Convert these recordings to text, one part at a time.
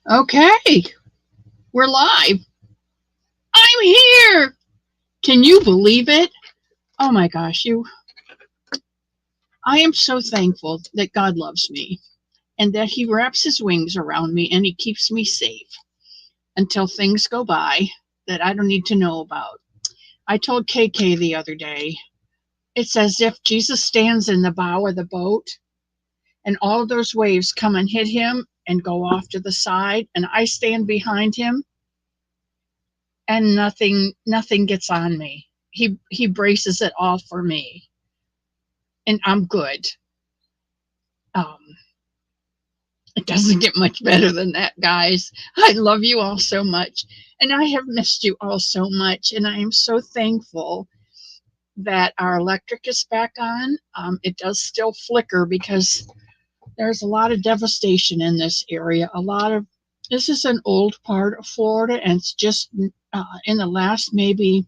Okay, we're live. I'm here. Can you believe it? Oh my gosh, I am so thankful that God loves me and that he wraps his wings around me and he keeps me safe until things go by that I don't need to know about. I told KK the other day, it's as if Jesus stands in the bow of the boat and all of those waves come and hit him and go off to the side and I stand behind him and nothing gets on me. He braces it all for me, and I'm good. Um, it doesn't get much better than that, guys. I love you all so much, and I have missed you all so much, and I am so thankful that our electric is back on. It does still flicker because there's a lot of devastation in this area. This is an old part of Florida, and it's just in the last maybe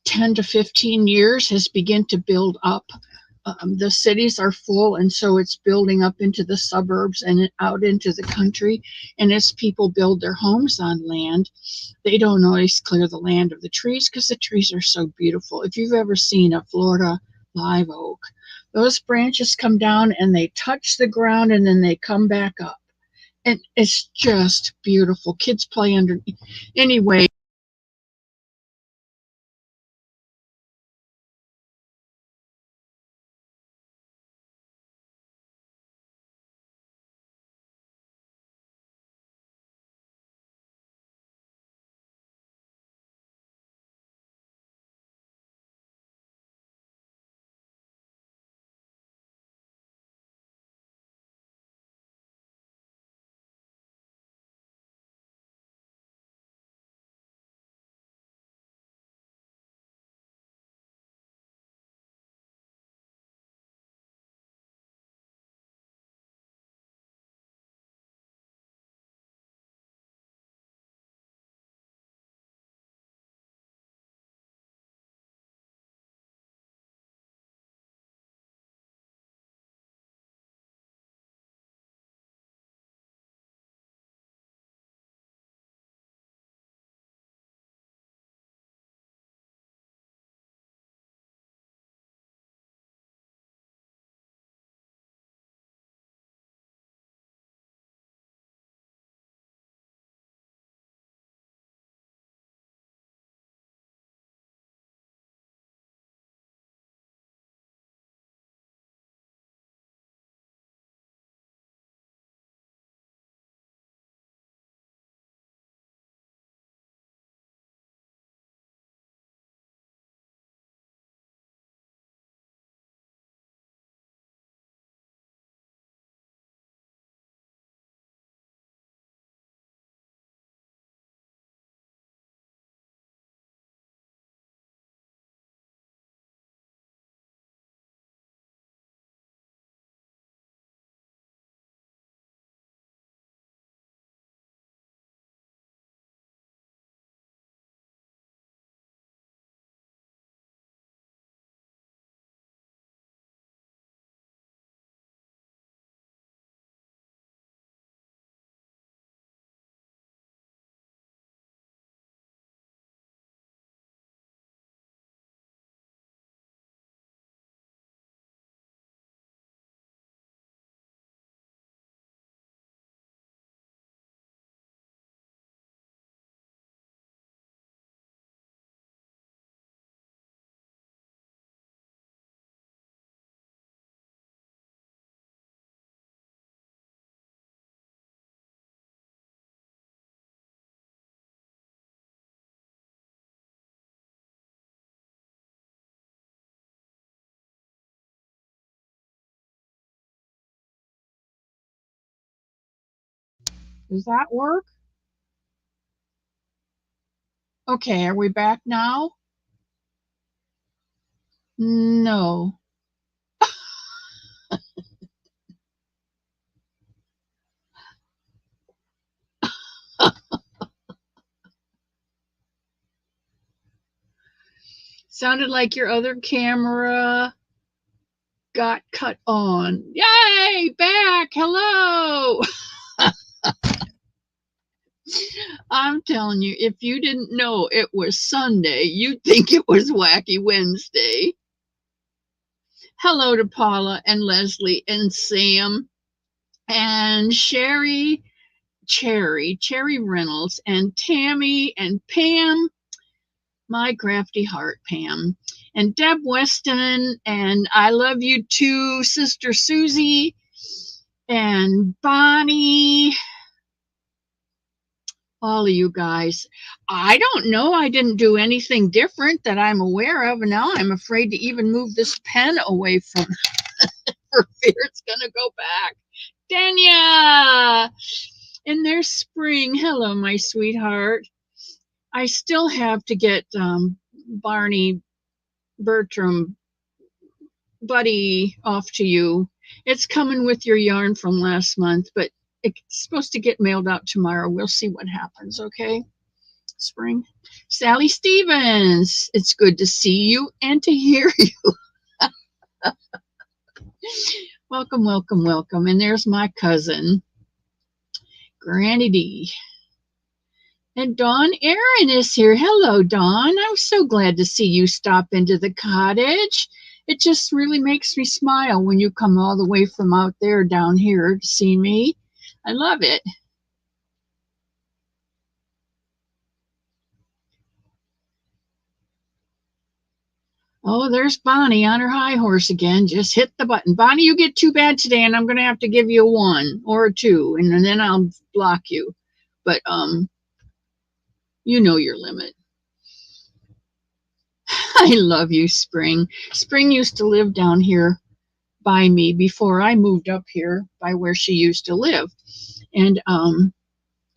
10 to 15 years has begun to build up. The cities are full, and so it's building up into the suburbs and out into the country. And as people build their homes on land, they don't always clear the land of the trees because the trees are so beautiful. If you've ever seen a Florida live oak, those branches come down and they touch the ground and then they come back up. And it's just beautiful. Kids play under. Anyway, does that work? Okay, are we back now? No. Sounded like your other camera got cut on. Yay, back. Hello. I'm telling you, if you didn't know it was Sunday, you'd think it was Wacky Wednesday. Hello to Paula and Leslie and Sam and Sherry, Cherry Reynolds and Tammy and Pam, my crafty heart, Pam, and Deb Weston, and I love you too, Sister Susie, and Bonnie, all of you guys. I don't know. I didn't do anything different that I'm aware of. And now I'm afraid to even move this pen away from for fear it's going to go back. Dania! And there's Spring. Hello, my sweetheart. I still have to get Barney, Bertram, Buddy off to you. It's coming with your yarn from last month, but it's supposed to get mailed out tomorrow. We'll see what happens, okay? Spring. Sally Stevens, it's good to see you and to hear you. Welcome, welcome, welcome. And there's my cousin, Granny D. And Dawn Aaron is here. Hello, Dawn. I'm so glad to see you stop into the cottage. It just really makes me smile when you come all the way from out there down here to see me. I love it. Oh, there's Bonnie on her high horse again. Just hit the button. Bonnie, you get too bad today, and I'm going to have to give you a 1 or a 2, and then I'll block you. But, you know your limit. I love you, Spring. Spring used to live down here by me before I moved up here by where she used to live. And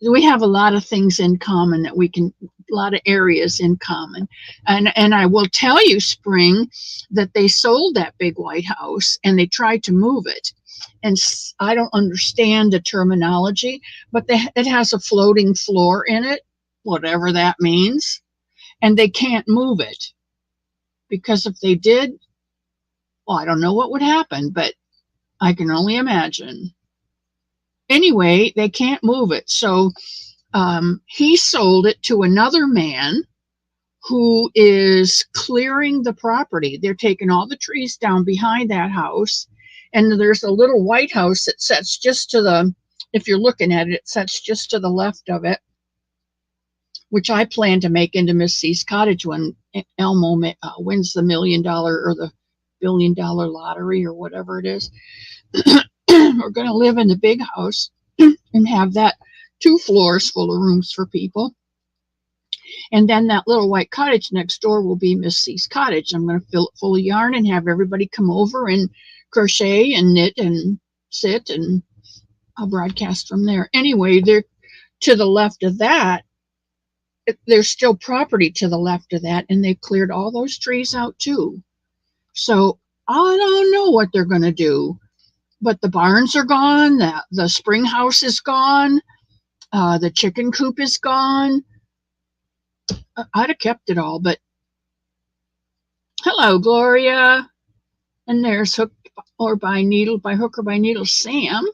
we have a lot of things in common that we can, a lot of areas in common. And I will tell you, Spring, that they sold that big white house and they tried to move it. And I don't understand the terminology, but it has a floating floor in it, whatever that means. And they can't move it. Because if they did, well, I don't know what would happen, but I can only imagine. Anyway, they can't move it. So he sold it to another man who is clearing the property. They're taking all the trees down behind that house. And there's a little white house that sits just to the, if you're looking at it, it sits just to the left of it, which I plan to make into Miss C's cottage when Elmo wins the $1 million or the $1 billion lottery or whatever it is. We're going to live in the big house and have that 2 floors full of rooms for people. And then that little white cottage next door will be Miss C's cottage. I'm going to fill it full of yarn and have everybody come over and crochet and knit and sit, and I'll broadcast from there. Anyway, they're to the left of that. There's still property to the left of that, and they cleared all those trees out too. So I don't know what they're going to do, but the barns are gone. The spring house is gone. The chicken coop is gone. I'd have kept it all, but hello, Gloria. And there's Hook or by Needle, by Hook or by Needle, Sam.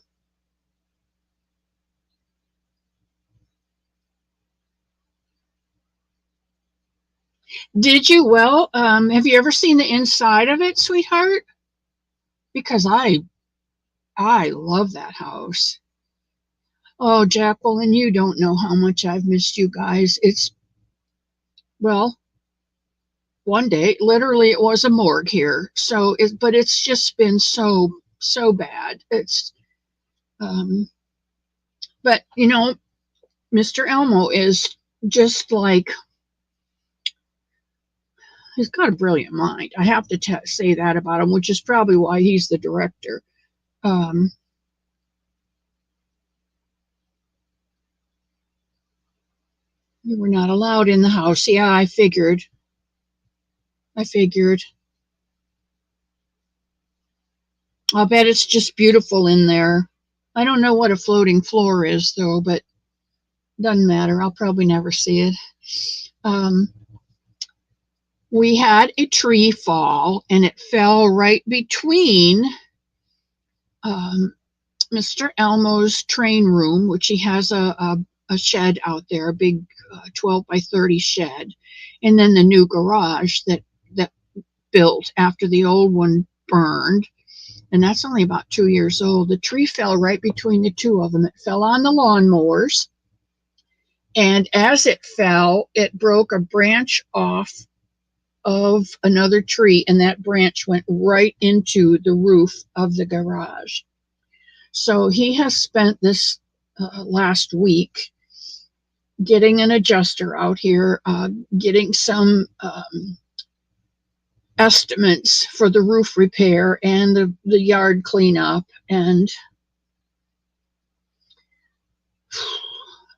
Did you? Well, have you ever seen the inside of it, sweetheart? Because I love that house. Oh, Jacqueline, you don't know how much I've missed you guys. It's, well, one day, literally, it was a morgue here. So, but it's just been so bad. It's, but you know, Mr. Elmo is just like, he's got a brilliant mind. I have to say that about him, which is probably why he's the director. You were not allowed in the house. Yeah, I figured. I'll bet it's just beautiful in there. I don't know what a floating floor is, though, but doesn't matter. I'll probably never see it. We had a tree fall, and it fell right between um, Mr. Elmo's train room, which he has a shed out there, a big 12 by 30 shed, and then the new garage that built after the old one burned. And that's only about 2 years old. The tree fell right between the two of them. It fell on the lawnmowers, and as it fell, it broke a branch off of another tree, and that branch went right into the roof of the garage. So he has spent this last week getting an adjuster out here, getting some estimates for the roof repair and the yard cleanup. And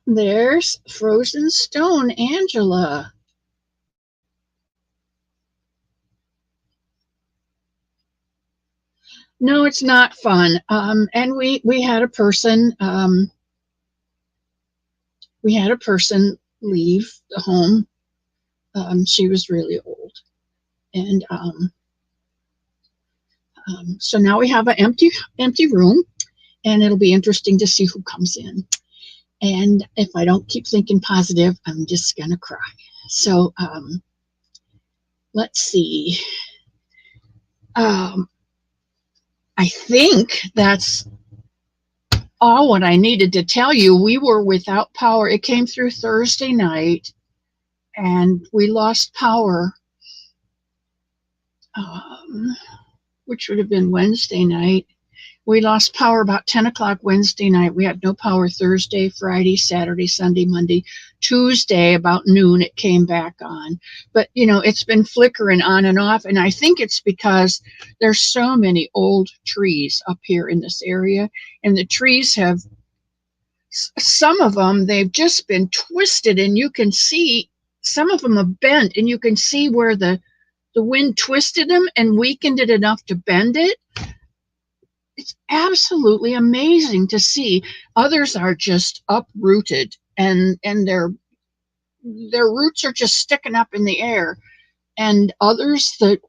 there's Frozen Stone, Angela. No, it's not fun. And we had a person leave the home. She was really old, and so now we have an empty room, and it'll be interesting to see who comes in. And if I don't keep thinking positive, I'm just gonna cry. So let's see. I think that's all what I needed to tell you. We were without power. It came through Thursday night, and we lost power, which would have been Wednesday night. We lost power about 10 o'clock Wednesday night. We had no power Thursday, Friday, Saturday, Sunday, Monday. Tuesday, about noon, it came back on. But, it's been flickering on and off. And I think it's because there's so many old trees up here in this area. And the trees have, some of them, they've just been twisted. And you can see, some of them are bent. And you can see where the wind twisted them and weakened it enough to bend it. It's absolutely amazing to see. Others are just uprooted, and their roots are just sticking up in the air. And others, the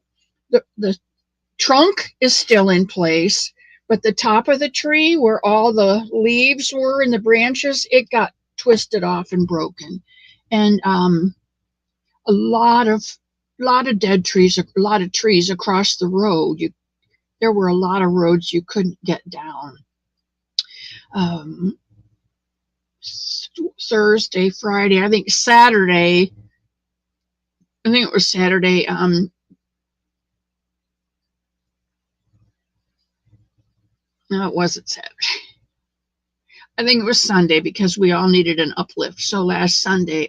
trunk is still in place, but the top of the tree where all the leaves were and the branches, it got twisted off and broken. And a lot of dead trees, a lot of trees across the road. There were a lot of roads you couldn't get down. Thursday, Friday, I think Saturday. I think it was Saturday. No, it wasn't Saturday. I think it was Sunday because we all needed an uplift. So last Sunday,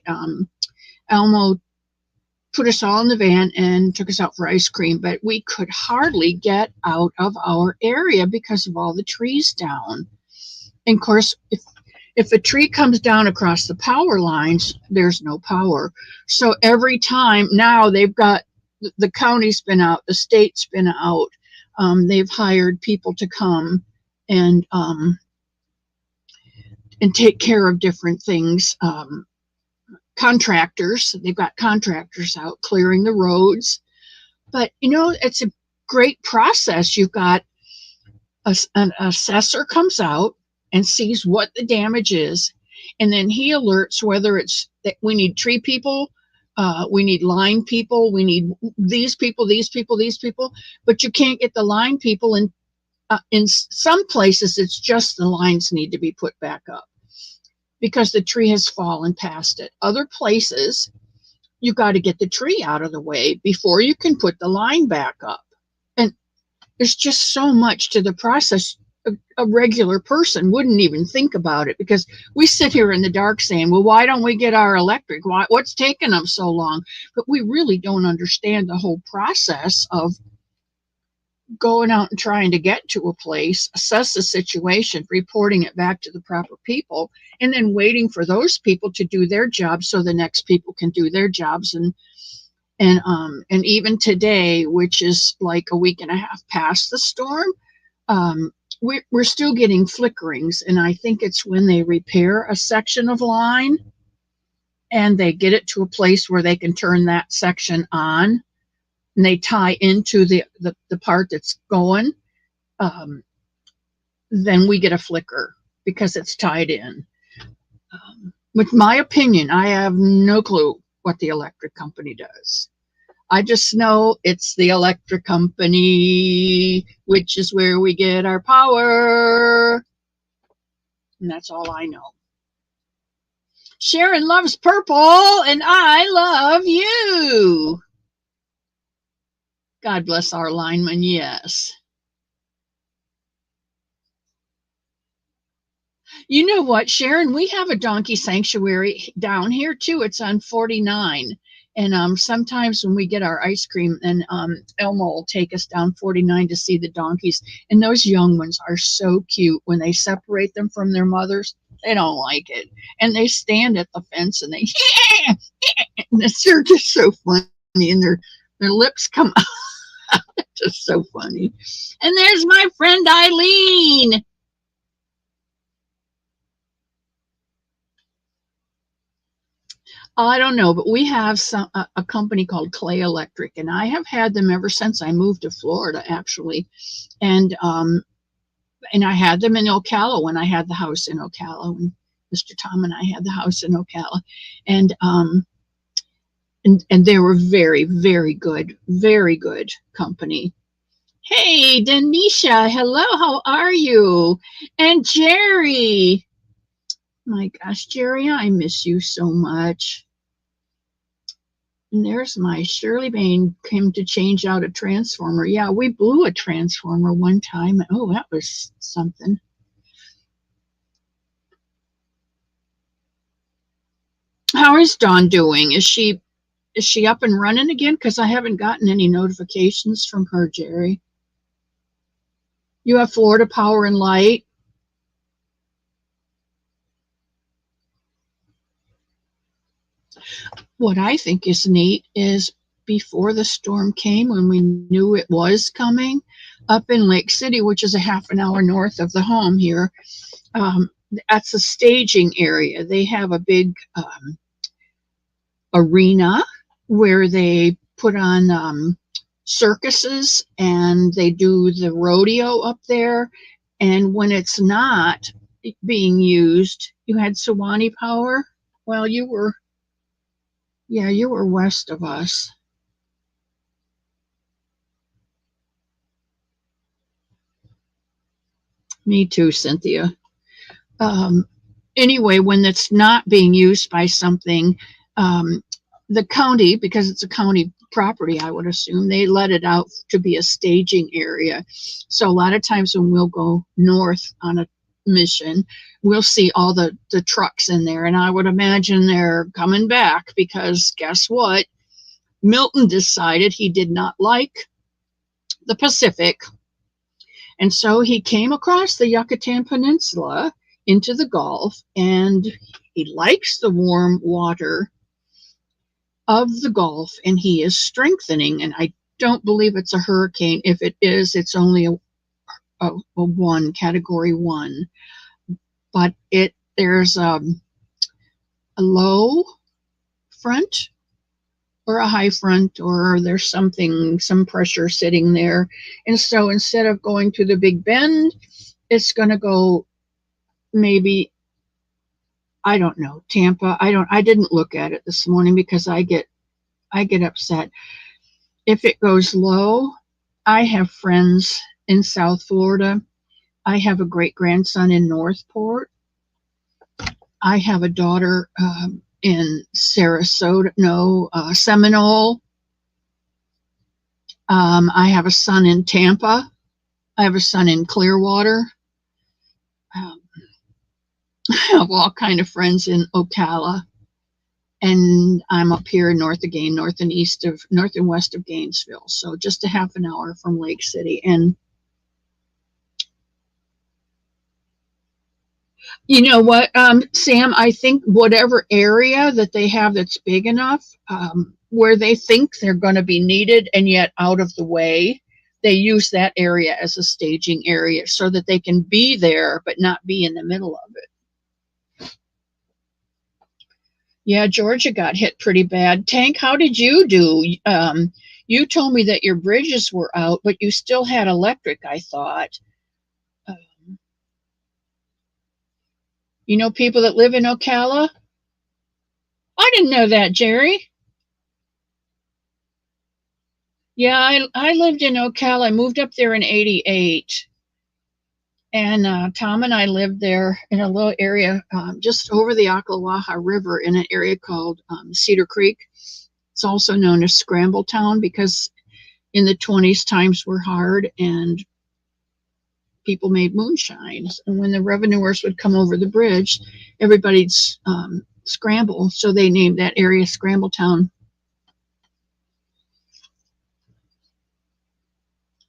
Elmo put us all in the van and took us out for ice cream, but we could hardly get out of our area because of all the trees down. And of course, if a tree comes down across the power lines, there's no power. So every time now they've got, the county's been out, the state's been out. They've hired people to come and take care of different things. Contractors, they've got contractors out clearing the roads. But it's a great process. You've got an assessor comes out and sees what the damage is, and then he alerts whether it's that we need tree people, we need line people, we need these people, but you can't get the line people. And in some places it's just the lines need to be put back up because the tree has fallen past it. Other places, you got to get the tree out of the way before you can put the line back up. And there's just so much to the process. A regular person wouldn't even think about it because we sit here in the dark saying, well, why don't we get our electric? What's taking them so long? But we really don't understand the whole process of going out and trying to get to a place, assess the situation, reporting it back to the proper people, and then waiting for those people to do their job so the next people can do their jobs. And even today, which is like a week and a half past the storm, we're still getting flickerings. And I think it's when they repair a section of line and they get it to a place where they can turn that section on, and they tie into the part that's going, um, then we get a flicker because it's tied in. With my opinion, I have no clue what the electric company does. I just know it's the electric company, which is where we get our power. And that's all I know. Sharon loves purple, and I love you. God bless our lineman, yes. You know what, Sharon? We have a donkey sanctuary down here too. It's on 49. And sometimes when we get our ice cream, and Elmo will take us down 49 to see the donkeys. And those young ones are so cute. When they separate them from their mothers, they don't like it. And they stand at the fence and they, and they're just so funny. And their lips come out. It's just so funny. And there's my friend Eileen. I don't know, but we have a company called Clay Electric, and I have had them ever since I moved to Florida, actually. And I had them in Ocala when I had the house in Ocala, when Mr. Tom and I had the house in Ocala. And and they were very, very good company. Hey, Denisha, hello, how are you? And Jerry. My gosh, Jerry, I miss you so much. And there's my Shirley Bain came to change out a transformer. Yeah, we blew a transformer one time. Oh, that was something. How is Dawn doing? Is she up and running again? Because I haven't gotten any notifications from her, Jerry. You have Florida Power and Light. What I think is neat is before the storm came, when we knew it was coming, up in Lake City, which is a half an hour north of the home here, that's a staging area. They have a big arena where they put on circuses and they do the rodeo up there. And when it's not being used, you had Somebunny Power. Well, you were west of us. Me too, Cynthia. Anyway, when it's not being used by something, the county, because it's a county property, I would assume, they let it out to be a staging area. So a lot of times when we'll go north on a mission, we'll see all the trucks in there. And I would imagine they're coming back because guess what? Milton decided he did not like the Pacific. And so he came across the Yucatan Peninsula into the Gulf, and he likes the warm water of the Gulf, and he is strengthening. And I don't believe it's a hurricane. If it is, it's only a one, category 1. But there's a low front or a high front, or there's some pressure sitting there. And so instead of going to the Big Bend, it's going to go maybe, I don't know, Tampa. I didn't look at it this morning because I get upset. If it goes low, I have friends in South Florida. I have a great grandson in Northport. I have a daughter in Sarasota, Seminole. I have a son in Tampa. I have a son in Clearwater. I have all kind of friends in Ocala. And I'm up here north and west of Gainesville. So just a half an hour from Lake City. And you know what, Sam, I think whatever area that they have that's big enough, where they think they're going to be needed and yet out of the way, they use that area as a staging area so that they can be there but not be in the middle of it. Yeah, Georgia got hit pretty bad. Tank, how did you do? You told me that your bridges were out, but you still had electric, I thought. Um, you know people that live in Ocala? I didn't know that, Jerry. Yeah, I lived in Ocala. I moved up there in 88. And Tom and I lived there in a little area just over the Ocklawaha River in an area called Cedar Creek. It's also known as Scramble Town because in the 20s times were hard and people made moonshines. And when the revenuers would come over the bridge, everybody'd scramble. So they named that area Scramble Town.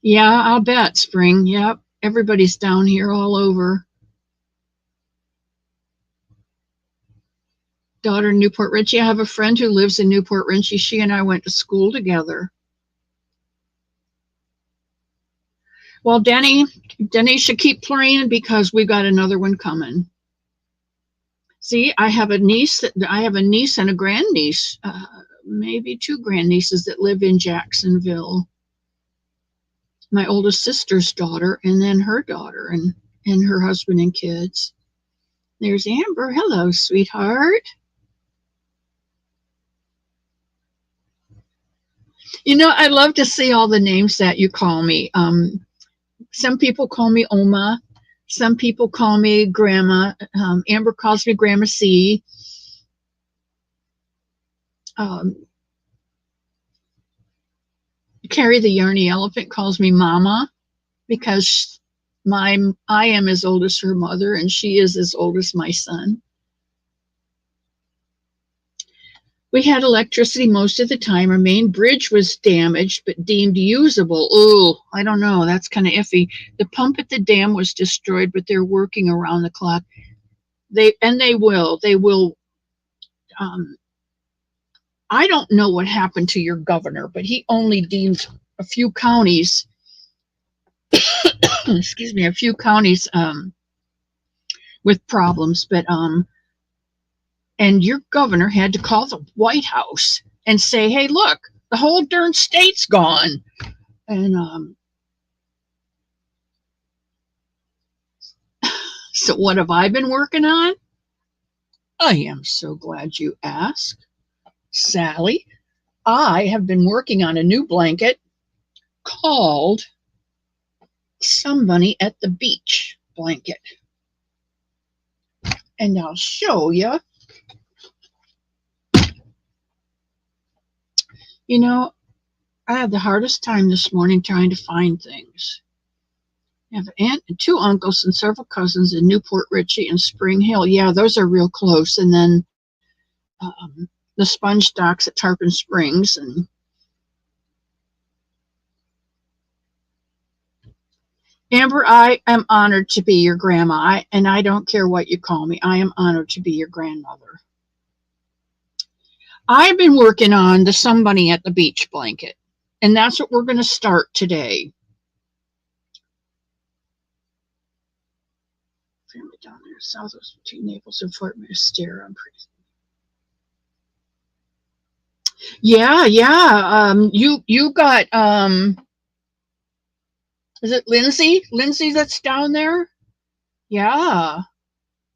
Yeah, I'll bet, Spring. Yep. Everybody's down here all over. Daughter in Newport Richey. I have a friend who lives in Newport Richey. She and I went to school together. Well, Denny should keep playing because we got another one coming. See, I have a niece and a grandniece, maybe two grandnieces that live in Jacksonville. My oldest sister's daughter, and then her daughter, and her husband and kids. There's Amber. Hello, sweetheart. You know, I love to see all the names that you call me. Some people call me Oma. Some people call me Grandma. Amber calls me Grandma C. Carrie the Yarny Elephant calls me Mama because I am as old as her mother and she is as old as my son. We had electricity most of the time. Our main bridge was damaged but deemed usable. Oh, I don't know. That's kind of iffy. The pump at the dam was destroyed, but they're working around the clock. They will. I don't know what happened to your governor, but he only deemed a few counties, excuse me, a few counties with problems. But and your governor had to call the White House and say, "Hey, look, the whole darn state's gone." And so, what have I been working on? I am so glad you asked, Sally. I have been working on a new blanket called Somebunny at the Beach blanket. And I'll show you. You know, I had the hardest time this morning trying to find things. I have an aunt and two uncles and several cousins in Newport Richey and Spring Hill. Yeah, those are real close. And then the sponge docks at Tarpon Springs. And Amber, I am honored to be your grandma, and I don't care what you call me. I am honored to be your grandmother. I've been working on the Somebunny at the Beach blanket, and that's what we're going to start today. Family down there, southwest between Naples and Fort Mysterio. I'm pretty. Yeah. You got is it Lindsay? Lindsay that's down there? Yeah.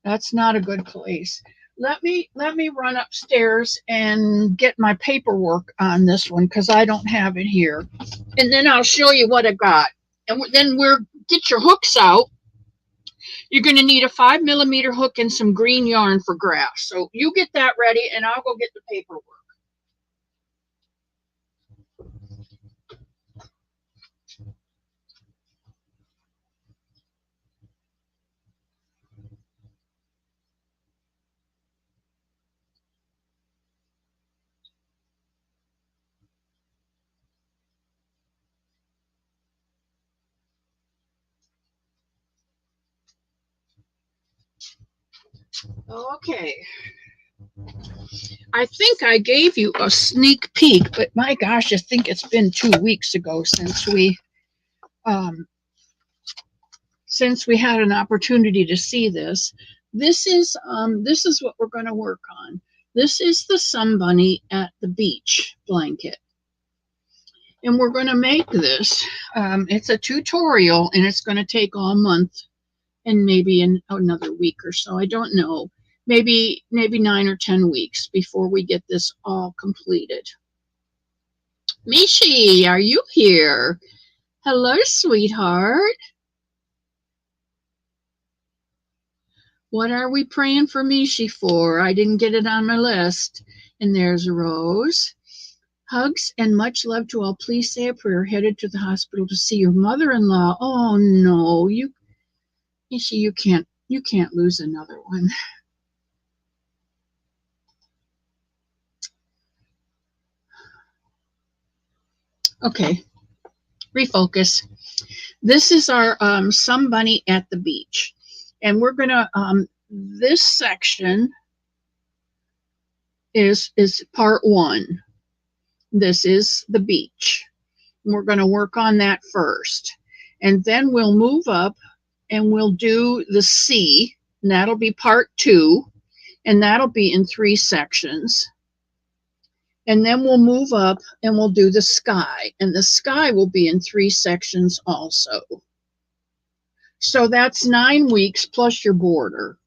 That's not a good place. Let me run upstairs and get my paperwork on this one because I don't have it here. And then I'll show you what I got. And then get your hooks out. You're going to need a 5mm hook and some green yarn for grass. So you get that ready and I'll go get the paperwork. Okay. I think I gave you a sneak peek, but my gosh, I think it's been 2 weeks ago since we had an opportunity to see this. This is what we're going to work on. This is the Somebunny at the Beach blanket. And we're going to make this. It's a tutorial, and it's going to take all month and maybe in another week or so. I don't know. Maybe 9 or 10 weeks before we get this all completed. Mishi, are you here? Hello, sweetheart. What are we praying for Mishi for? I didn't get it on my list. And there's Rose. Hugs and much love to all. Please say a prayer. Headed to the hospital to see your mother-in-law. Oh no, Mishi, you can't lose another one. Okay, refocus. This is our Somebunny at the beach, and we're gonna this section is part 1. This is the beach. We're going to work on that first, and then we'll move up and we'll do the sea, and that'll be part 2, and that'll be in 3 sections. And then we'll move up and we'll do the sky, and the sky will be in 3 sections also. So that's 9 weeks plus your border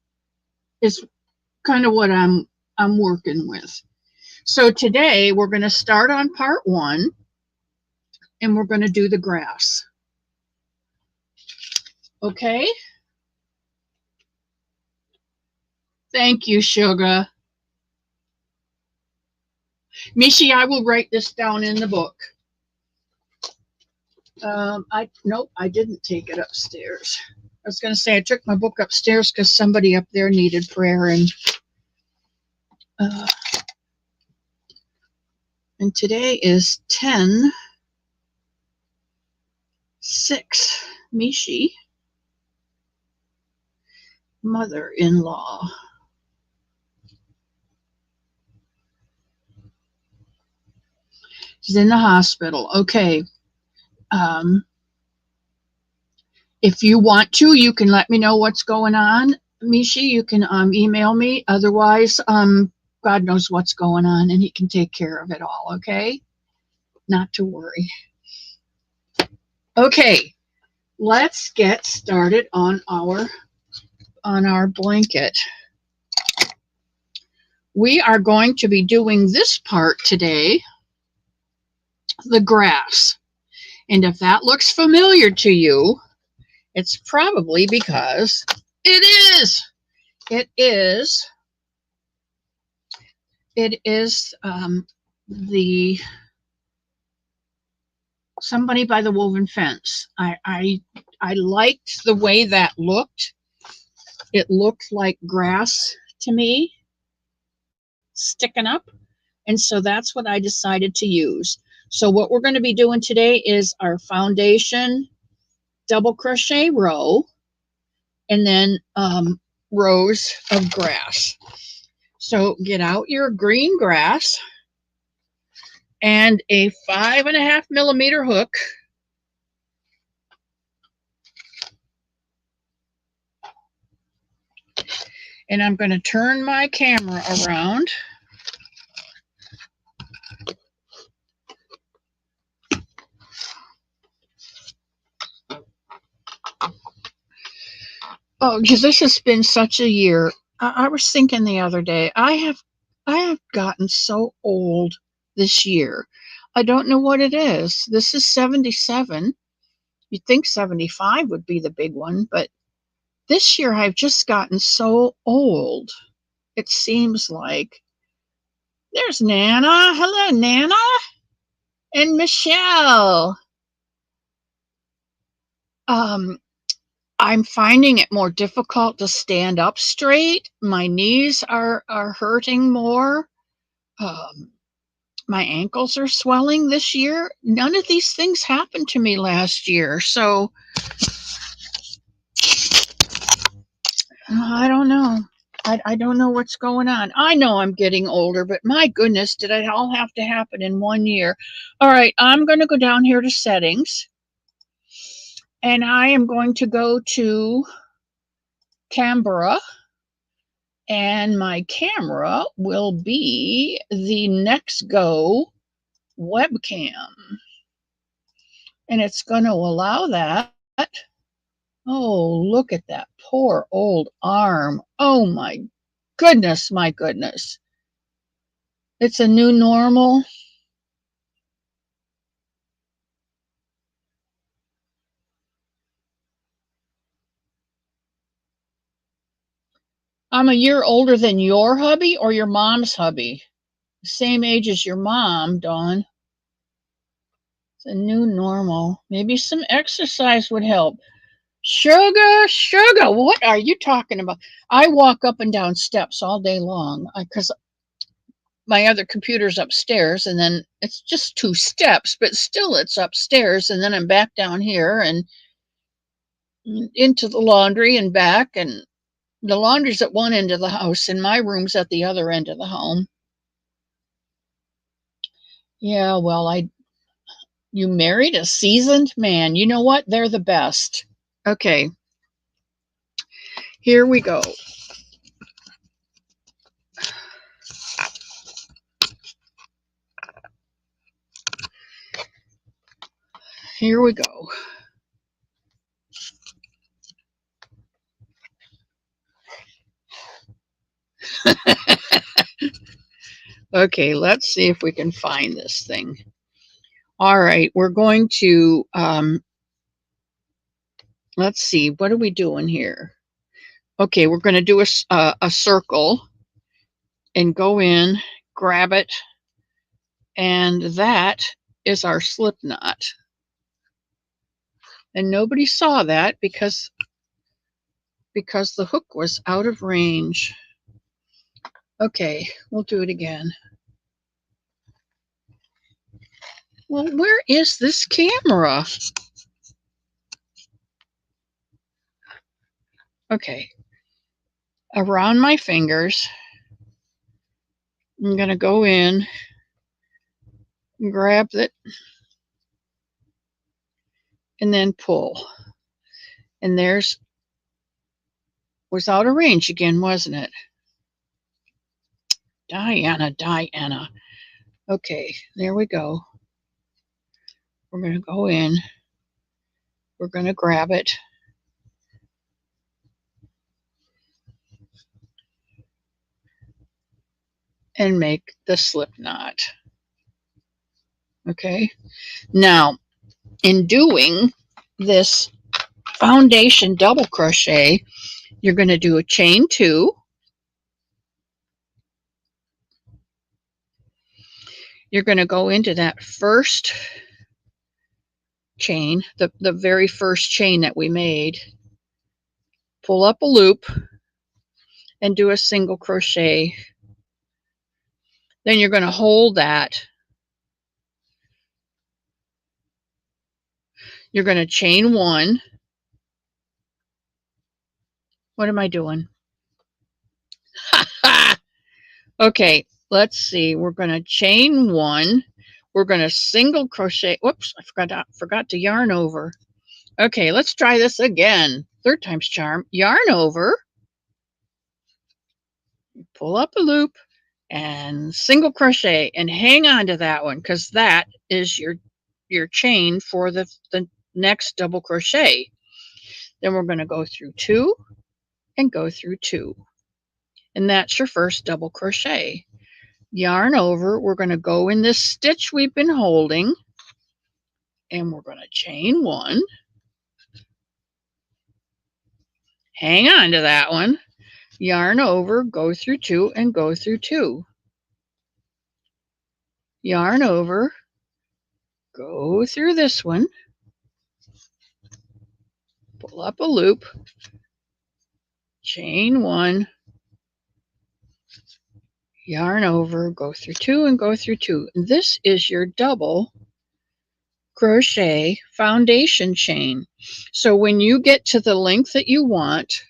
is kind of what I'm working with. So today we're going to start on part 1, and we're going to do the grass. Okay? Thank you, Sugar. Mishi, I will write this down in the book. Nope, I didn't take it upstairs. I was going to say I took my book upstairs because somebody up there needed prayer, and today is 10/6. Mishi, mother-in-law. She's in the hospital. Okay. If you want to, you can let me know what's going on, Mishi. You can email me. Otherwise, God knows what's going on, and he can take care of it all, okay? Not to worry. Okay, let's get started on our blanket. We are going to be doing this part today, the grass. And if that looks familiar to you, it's probably because it is. It is the Somebody by the Woven Fence. I liked the way that looked. It looked like grass to me, sticking up. And so that's what I decided to use. So what we're going to be doing today is our foundation double crochet row, and then rows of grass. So get out your green grass and a 5.5 millimeter hook. And I'm going to turn my camera around. Oh, because this has been such a year. I was thinking the other day, I have gotten so old this year. I don't know what it is. This is 77. You'd think 75 would be the big one, but this year I've just gotten so old. It seems like. There's Nana. Hello, Nana. And Michelle. I'm finding it more difficult to stand up straight. My knees are hurting more. My ankles are swelling this year. None of these things happened to me last year. So I don't know. I don't know what's going on. I know I'm getting older, but my goodness, did it all have to happen in 1 year? All right, I'm going to go down here to settings. And I am going to go to Canberra, and my camera will be the Next Go webcam. and it's going to allow that. Oh, look at that poor old arm. Oh my goodness, my goodness. It's a new normal. I'm a year older than your hubby or your mom's hubby? Same age as your mom, Dawn. It's a new normal. Maybe some exercise would help. Sugar, what are you talking about? I walk up and down steps all day long because my other computer's upstairs, and then it's just 2 steps, but still it's upstairs, and then I'm back down here and into the laundry and back, and the laundry's at one end of the house, and my room's at the other end of the home. Yeah, well, you married a seasoned man. You know what? They're the best. Okay, here we go. Here we go. Okay, let's see if we can find this thing. All right, we're going to, let's see, what are we doing here? Okay, we're going to do a circle and go in, grab it, and that is our slip knot. And nobody saw that because the hook was out of range. Okay, we'll do it again. Well, where is this camera? Okay, around my fingers, I'm going to go in, grab it, and then pull. And was out of range again, wasn't it? Diana. Okay, there we go. We're going to go in. We're going to grab it. And make the slip knot. Okay. Now, in doing this foundation double crochet, you're going to do a chain 2. You're going to go into that first chain, the very first chain that we made, pull up a loop, and do a single crochet. Then you're going to hold that. You're going to chain 1. What am I doing? Okay, let's see. We're going to chain 1. We're going to single crochet. Whoops, I forgot to yarn over. Okay, let's try this again. 3rd time's charm. Yarn over. Pull up a loop and single crochet and hang on to that one because that is your chain for the next double crochet. Then we're going to go through 2 and go through 2. And that's your first double crochet. Yarn over. We're going to go in this stitch we've been holding, and we're going to chain 1. Hang on to that one. Yarn over, go through 2 and go through 2. Yarn over, go through this one, pull up a loop, chain 1, yarn over, go through 2 and go through 2. And this is your double crochet foundation chain. So when you get to the length that you want,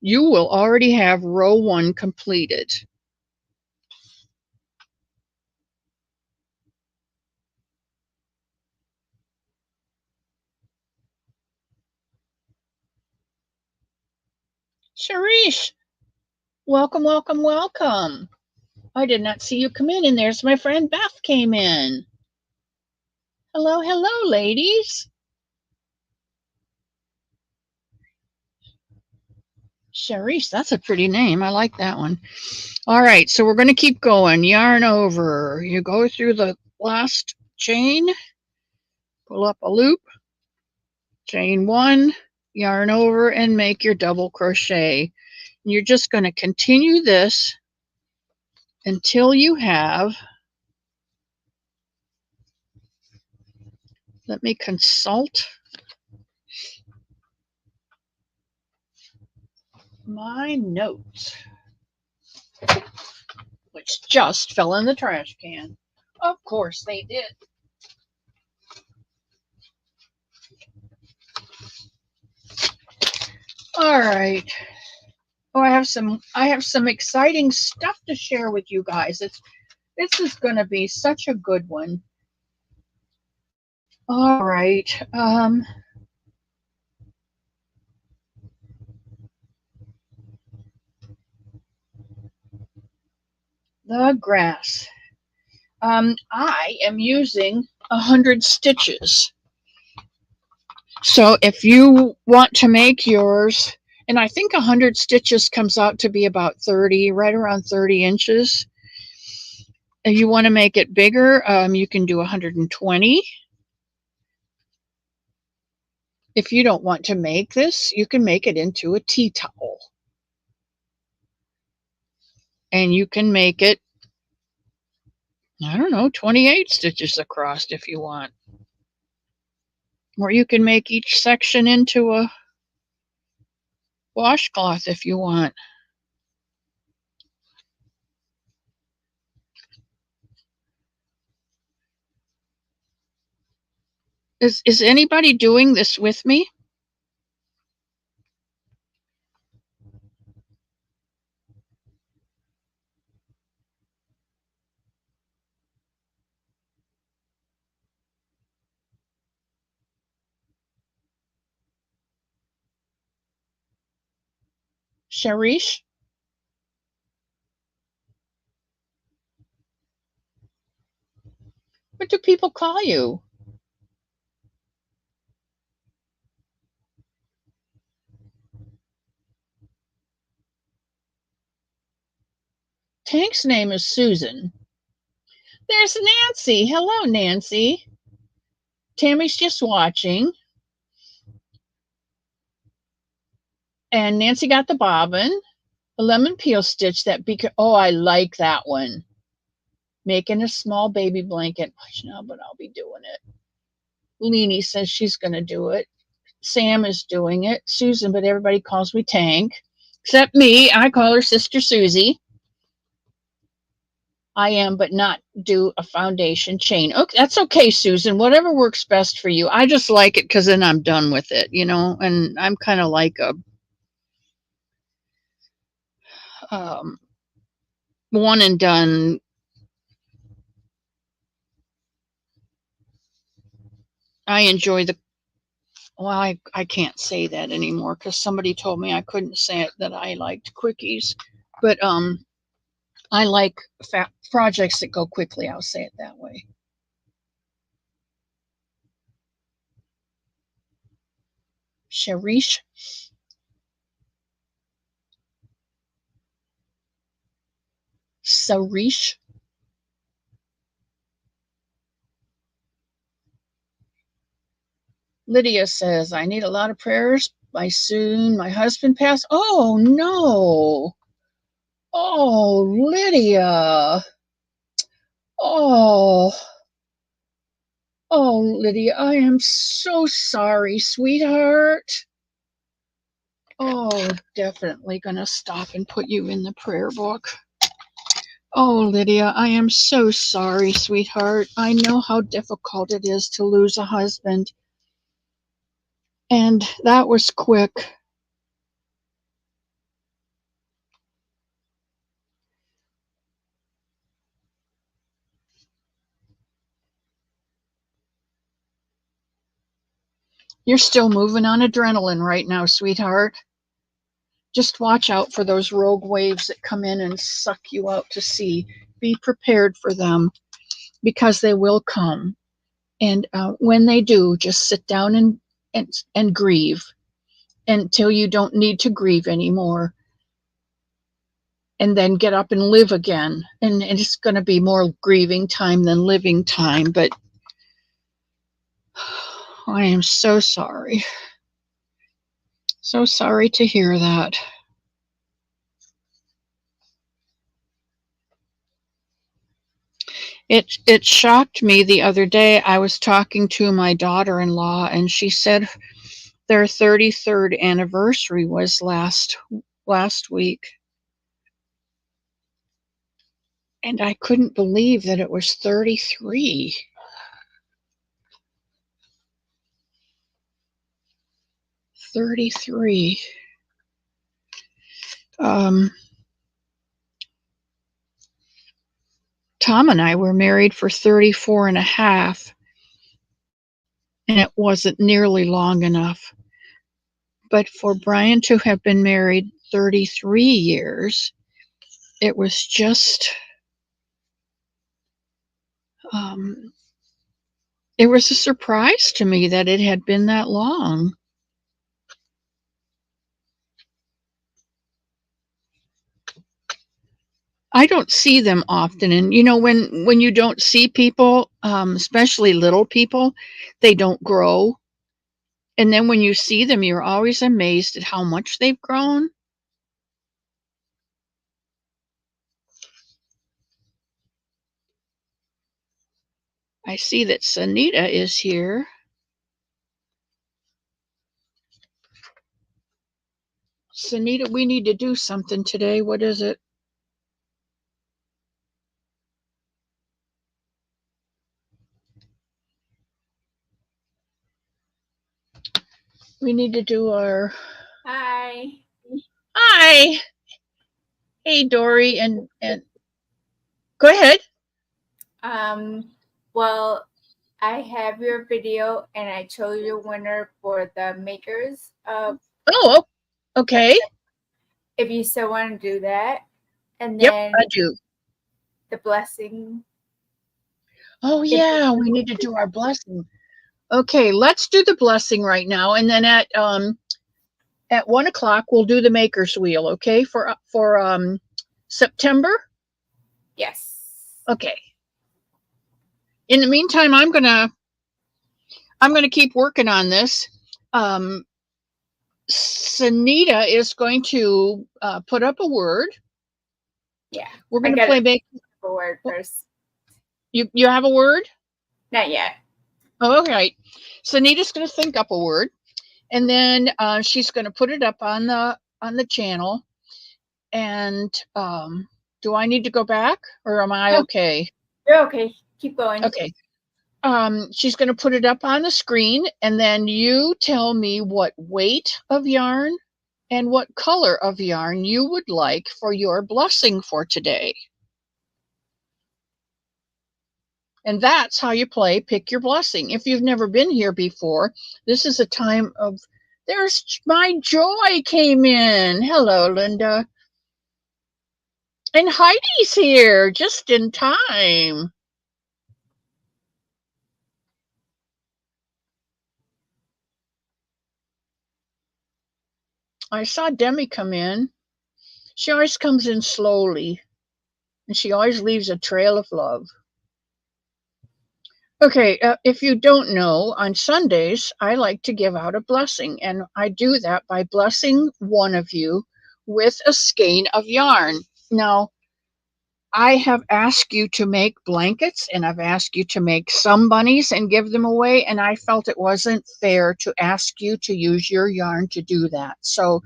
you will already have row 1 completed. Sharice, welcome. I did not see you come in, and there's my friend Beth came in. Hello, hello, ladies. Sharice, that's a pretty name. I like that one. All right, so we're going to keep going. Yarn over. You go through the last chain, pull up a loop, chain one, yarn over, and make your double crochet. You're just going to continue this until you have, let me consult my notes, which just fell in the trash can. Of course they did. All right. Oh, I have some exciting stuff to share with you guys. This is going to be such a good one. All right. The grass. I am using 100 stitches. So if you want to make yours, and I think 100 stitches comes out to be about 30, right around 30 inches. If you want to make it bigger, you can do 120. If you don't want to make this, you can make it into a tea towel. And you can make it, I don't know, 28 stitches across if you want. Or you can make each section into a washcloth if you want. Is anybody doing this with me? Sharish? What do people call you? Tank's name is Susan. There's Nancy. Hello, Nancy. Tammy's just watching. And Nancy got the bobbin, the lemon peel stitch, that beaker. Oh, I like that one. Making a small baby blanket. No, but I'll be doing it. Leanie says she's going to do it. Sam is doing it. Susan, but everybody calls me Tank. Except me. I call her Sister Susie. I am, but not do a foundation chain. Okay, that's okay, Susan. Whatever works best for you. I just like it because then I'm done with it, you know. And I'm kind of like a one and done. I enjoy the. Well, I can't say that anymore because somebody told me I couldn't say it, that I liked quickies, but I like projects that go quickly. I'll say it that way. Sharish. Sarish. Lydia says, I need a lot of prayers. By soon, my husband passed. Oh, no. Oh, Lydia. Oh, oh, Lydia, I am so sorry, sweetheart. Oh, definitely going to stop and put you in the prayer book. Oh, Lydia, I am so sorry, sweetheart. I know how difficult it is to lose a husband. And that was quick. You're still moving on adrenaline right now, sweetheart. Just watch out for those rogue waves that come in and suck you out to sea. Be prepared for them because they will come. And when they do, just sit down and grieve until you don't need to grieve anymore. And then get up and live again. And it's going to be more grieving time than living time. But I am so sorry. So sorry to hear that. It shocked me the other day. I was talking to my daughter-in-law, and she said their 33rd anniversary was last week. And I couldn't believe that it was 33. 33. Tom and I were married for 34 and a half, and it wasn't nearly long enough. But for Brian to have been married 33 years, it was just, it was a surprise to me that it had been that long. I don't see them often. And, you know, when you don't see people, especially little people, they don't grow. And then when you see them, you're always amazed at how much they've grown. I see that Sanita is here. Sanita, we need to do something today. What is it? We need to do our... Hi. Hi. Hey, Dory, and go ahead. Well, I have your video and I chose your winner for the makers of. Oh, okay. If you still want to do that, and Yep, then I do. the blessing. Oh, yeah, we need to do our blessing. Okay, let's do the blessing right now, and then at 1 o'clock we'll do the maker's wheel. Okay, for September. Yes. Okay. In the meantime, I'm gonna keep working on this. Sanita is going to put up a word. Yeah. We're going to play make a word first. You have a word? Not yet. Oh, all right. Sanita's going to think up a word, and then she's going to put it up on the channel. And do I need to go back, or am I okay? You're okay. Keep going. Okay. She's going to put it up on the screen, and then you tell me what weight of yarn and what color of yarn you would like for your blessing for today. And that's how you play Pick Your Blessing. If you've never been here before, this is a time of... There's my Joy came in. Hello, Linda. And Heidi's here just in time. I saw Demi come in. She always comes in slowly, and she always leaves a trail of love. Okay, if you don't know, on Sundays, I like to give out a blessing, and I do that by blessing one of you with a skein of yarn. Now, I have asked you to make blankets, and I've asked you to make Somebunnies and give them away, and I felt it wasn't fair to ask you to use your yarn to do that. So,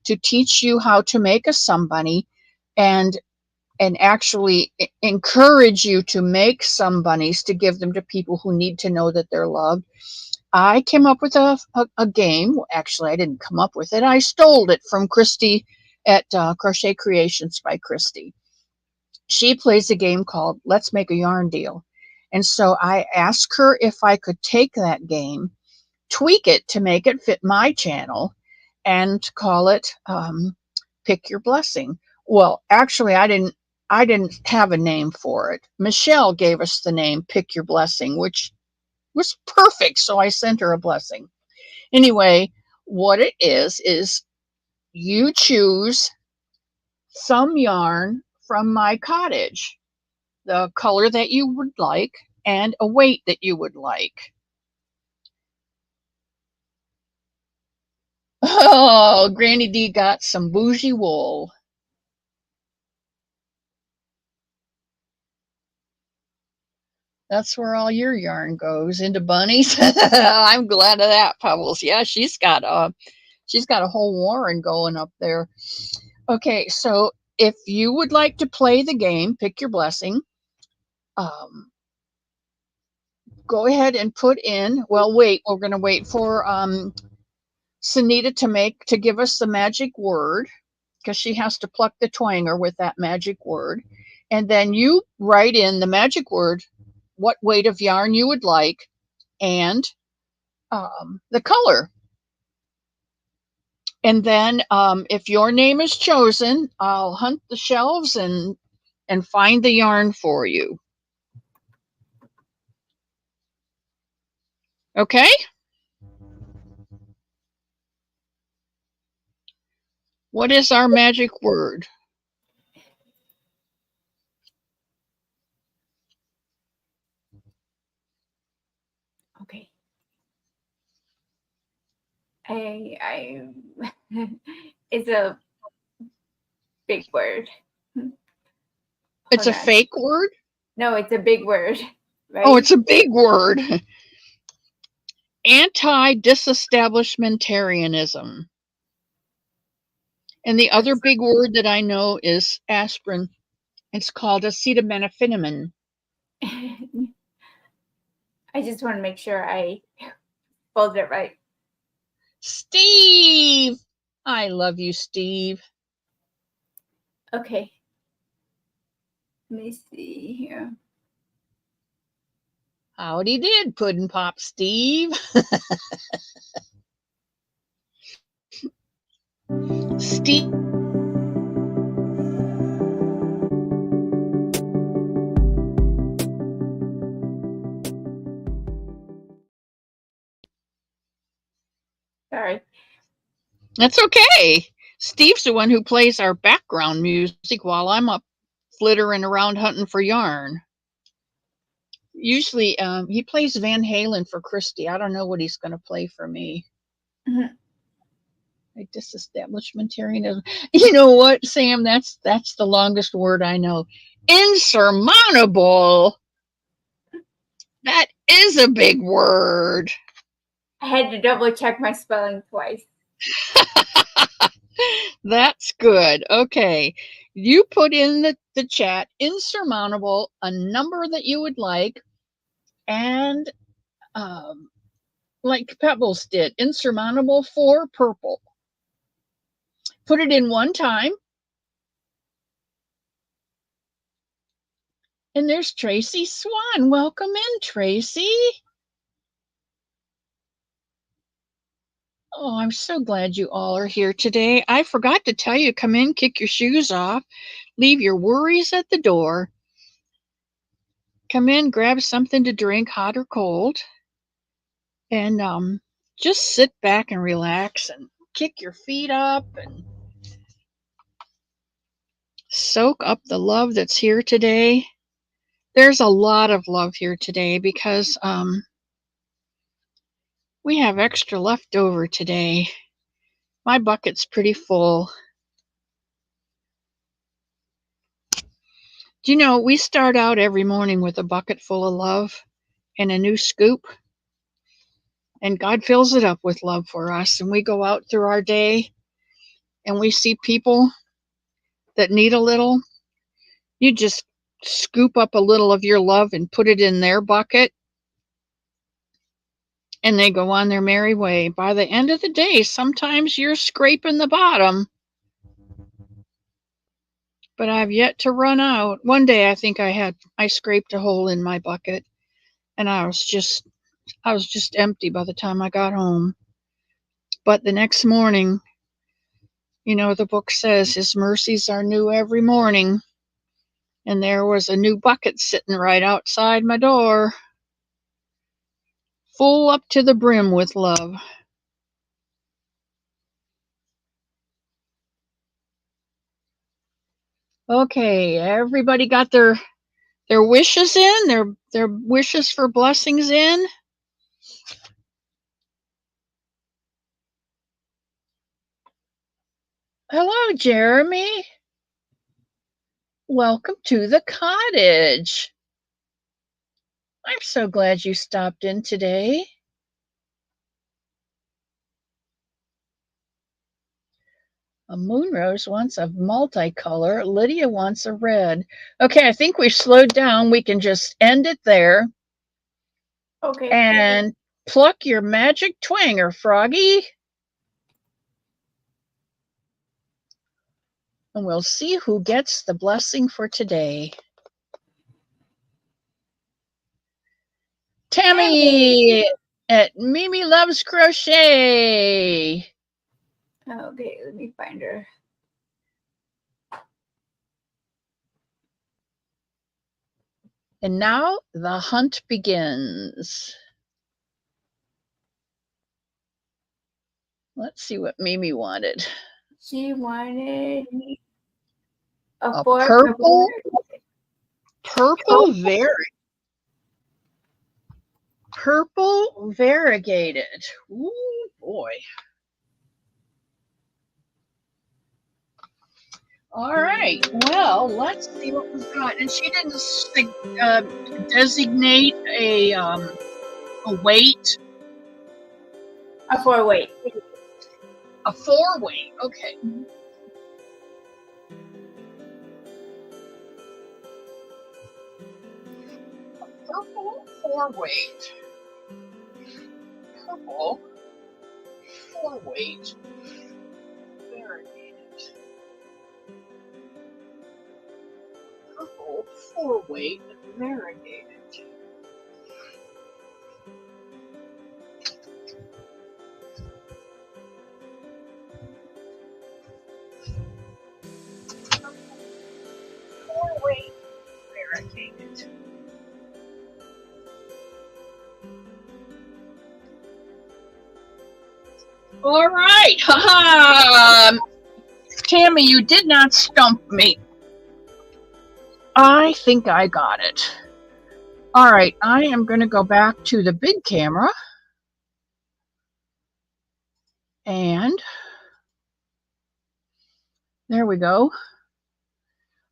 to teach you how to make a Somebunny and actually encourage you to make Somebunnies to give them to people who need to know that they're loved, I came up with a game. Actually, I didn't come up with it. I stole it from Christy at Crochet Creations by Christy. She plays a game called Let's Make a Yarn Deal. And so I asked her if I could take that game, tweak it to make it fit my channel, and call it Pick Your Blessing. Well, actually, I didn't have a name for it. Michelle gave us the name Pick Your Blessing, which was perfect. So I sent her a blessing. Anyway, what it is you choose some yarn from my cottage, the color that you would like, and a weight that you would like. Oh, Granny D got some bougie wool. That's where all your yarn goes, into bunnies. I'm glad of that, Pebbles. Yeah, she's got a whole warren going up there. Okay, so if you would like to play the game, pick your blessing. Um, Go ahead and put in. Well, wait. We're going to wait for Sunita to give us the magic word, because she has to pluck the twanger with that magic word, and then you write in the magic word, what weight of yarn you would like, and the color. And then if your name is chosen, I'll hunt the shelves and find the yarn for you. Okay? What is our magic word? Okay. I it's a big word. It's a fake word? No, it's a big word. Right? Oh, it's a big word. Anti-disestablishmentarianism. And the other big word that I know is aspirin. It's called acetaminophen. I just want to make sure I spelled it right. Steve! I love you, Steve. Okay. Let me see here. Howdy did, Puddin' Pop Steve. Steve. Sorry. That's okay. Steve's the one who plays our background music while I'm up flittering around hunting for yarn. Usually he plays Van Halen for Christy. I don't know what he's going to play for me. Mm-hmm. Like disestablishmentarianism. You know what, Sam? That's the longest word I know. Insurmountable. That is a big word. I had to double check my spelling twice. That's good. Okay. You put in the chat insurmountable, a number that you would like, and like Pebbles did, insurmountable for purple. Put it in one time. And there's Tracy Swan. Welcome in, Tracy. Oh, I'm so glad you all are here today. I forgot to tell you, come in, kick your shoes off, leave your worries at the door. Come in, grab something to drink, hot or cold, and just sit back and relax and kick your feet up and soak up the love that's here today. There's a lot of love here today because we have extra left over today. My bucket's pretty full. Do you know, we start out every morning with a bucket full of love and a new scoop, and God fills it up with love for us. And we go out through our day and we see people that need a little. You just scoop up a little of your love and put it in their bucket, and they go on their merry way. By the end of the day, sometimes you're scraping the bottom, but I've yet to run out. One day I think I scraped a hole in my bucket, and I was just empty by the time I got home. But the next morning, you know, the book says his mercies are new every morning, and there was a new bucket sitting right outside my door. Full up to the brim with love. Okay, everybody got their wishes in, their wishes for blessings in. Hello, Jeremy. Welcome to the cottage. I'm so glad you stopped in today. A moonrose wants a multicolor. Lydia wants a red. Okay, I think we've slowed down. We can just end it there. Okay. And pluck your magic twanger, Froggy. And we'll see who gets the blessing for today. Tammy at Mimi Loves Crochet. Okay, let me find her. And now the hunt begins. Let's see what Mimi wanted. She wanted A purple variegated. Ooh, boy. All right. Well, let's see what we've got. And she didn't designate a weight. A 4-weight. A 4-weight. Okay. A purple 4-weight. Purple 4-weight. Variegated. Purple 4-weight variegated. Variegated. All right. Ha-ha. Tammy, you did not stump me. I think I got it. All right. I am going to go back to the big camera. And there we go.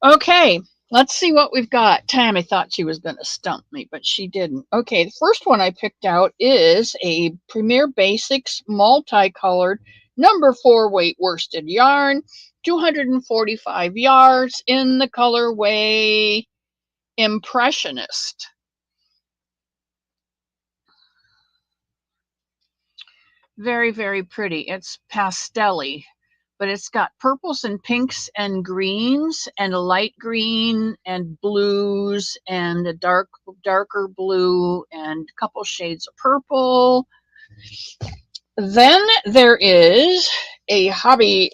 Okay. Let's see what we've got. Tammy thought she was going to stump me, but she didn't. Okay, the first one I picked out is a Premier Basics multicolored number 4-weight worsted yarn, 245 yards in the colorway Impressionist. Very, very pretty. It's pastel-y, but it's got purples and pinks and greens and a light green and blues and a darker blue and a couple shades of purple. Then there is a Salubby,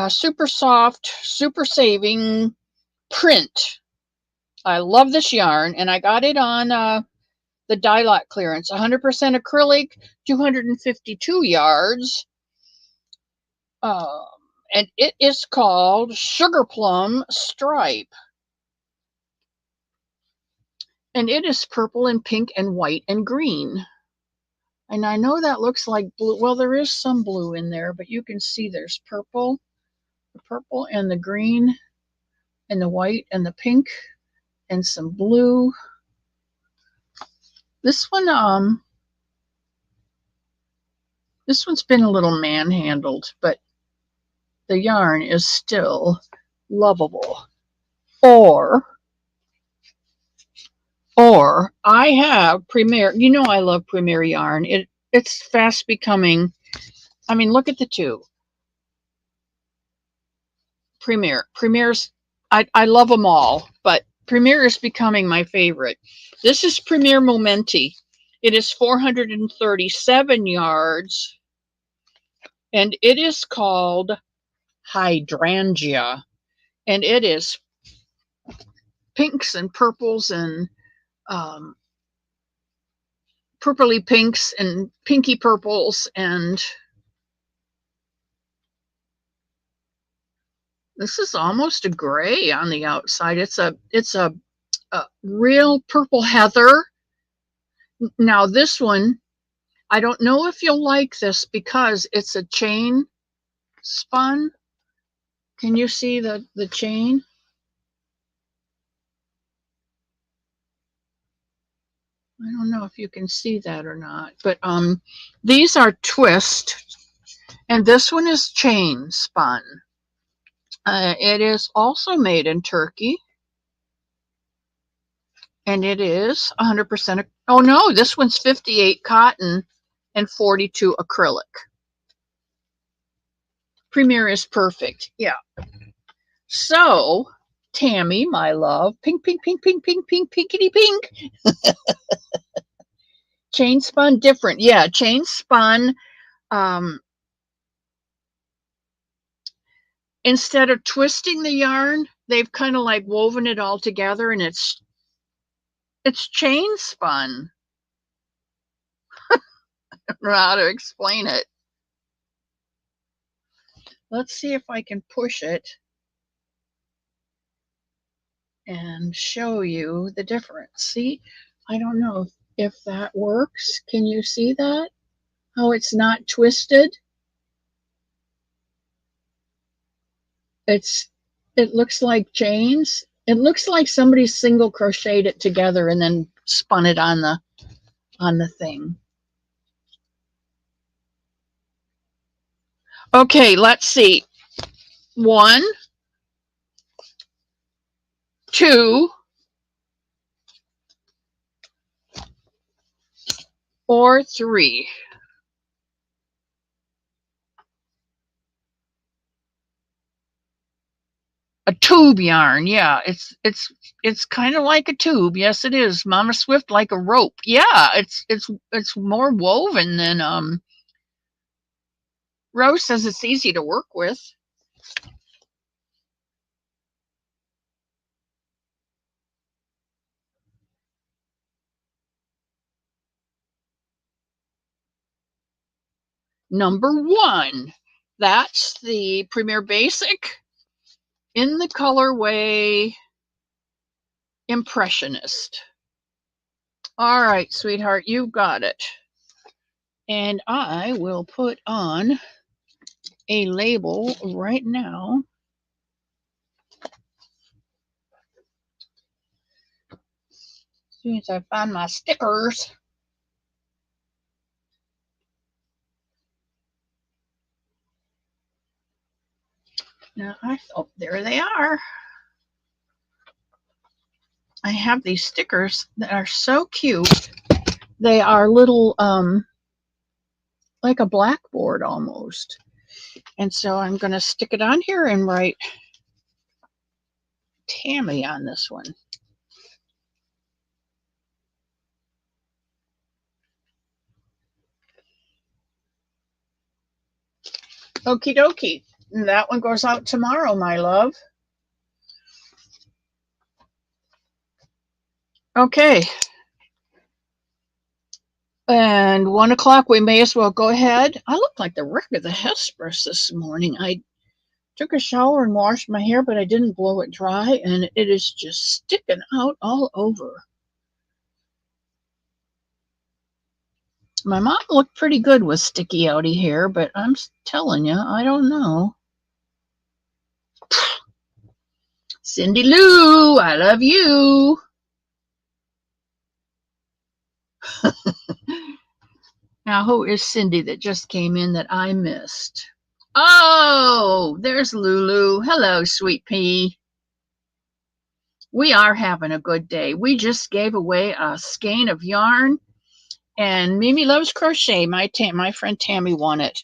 super soft, super saving print. I love this yarn, and I got it on the dye lot clearance. 100% acrylic, 252 yards. And it is called Sugar Plum Stripe. And it is purple and pink and white and green. And I know that looks like blue. Well, there is some blue in there, but you can see there's purple, the purple and the green and the white and the pink and some blue. This one's been a little manhandled, but the yarn is still lovable. Or I have Premier. You know I love Premier yarn. It's fast becoming. I mean, look at the two. Premier's. I love them all, but Premier is becoming my favorite. This is Premier Momenti. It is 437 yards, and it is called Hydrangea, and it is pinks and purples and purpley pinks and pinky purples, and this is almost a gray on the outside. It's a real purple heather. Now this one, I don't know if you'll like this because it's a chain spun. Can you see the chain? I don't know if you can see that or not, but these are twist, and this one is chain spun. It is also made in Turkey, and it is 100%. Oh no, this one's 58 cotton and 42 acrylic. Premier is perfect. Yeah. So, Tammy, my love, pink, pink, pink, pink, pink, pink, pinkity pink. Chain spun different. Yeah, chain spun. Instead of twisting the yarn, they've kind of like woven it all together, and it's chain spun. I don't know how to explain it. Let's see if I can push it and show you the difference. See, I don't know if that works. Can you see that? How it's not twisted? It looks like chains. It looks like somebody single crocheted it together and then spun it on the thing. Okay, let's see. 1, 2, or 3. A tube yarn, yeah. It's kind of like a tube. Yes, it is. Mama Swift, like a rope. Yeah, it's more woven than Rose says it's easy to work with. Number 1, that's the Premier Basic in the colorway Impressionist. All right, sweetheart, you got it. And I will put on a label right now. As soon as I find my stickers. Now, there they are. I have these stickers that are so cute. They are little, like a blackboard almost. And so I'm going to stick it on here and write Tammy on this one. Okie dokie. That one goes out tomorrow, my love. Okay. And 1 o'clock, we may as well go ahead. I look like the wreck of the Hesperus this morning. I took a shower and washed my hair, but I didn't blow it dry, and it is just sticking out all over. My mom looked pretty good with sticky outy hair, but I'm telling you, I don't know. Cindy Lou, I love you. Now, who is Cindy that just came in that I missed? Oh, there's Lulu. Hello, sweet pea. We are having a good day. We just gave away a skein of yarn, and Mimi Loves Crochet. My friend Tammy won it.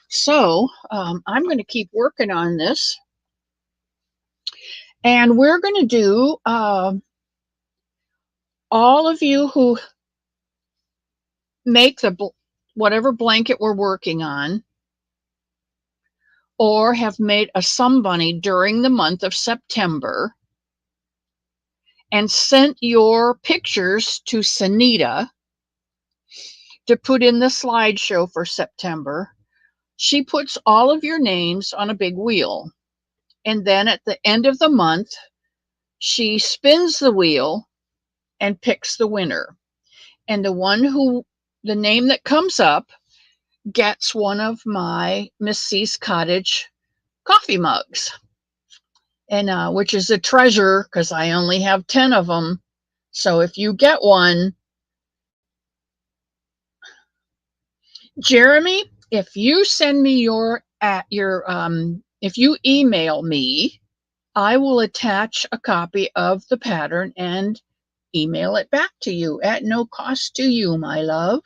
So I'm going to keep working on this, and we're going to do all of you who make whatever blanket we're working on, or have made a Somebunny during the month of September, and sent your pictures to Sanita to put in the slideshow for September, she puts all of your names on a big wheel. And then at the end of the month, she spins the wheel and picks the winner. And the name that comes up gets one of my Miss C's Cottage coffee mugs. And which is a treasure because I only have 10 of them. So if you get one, Jeremy, if you send me if you email me, I will attach a copy of the pattern and email it back to you at no cost to you, my love.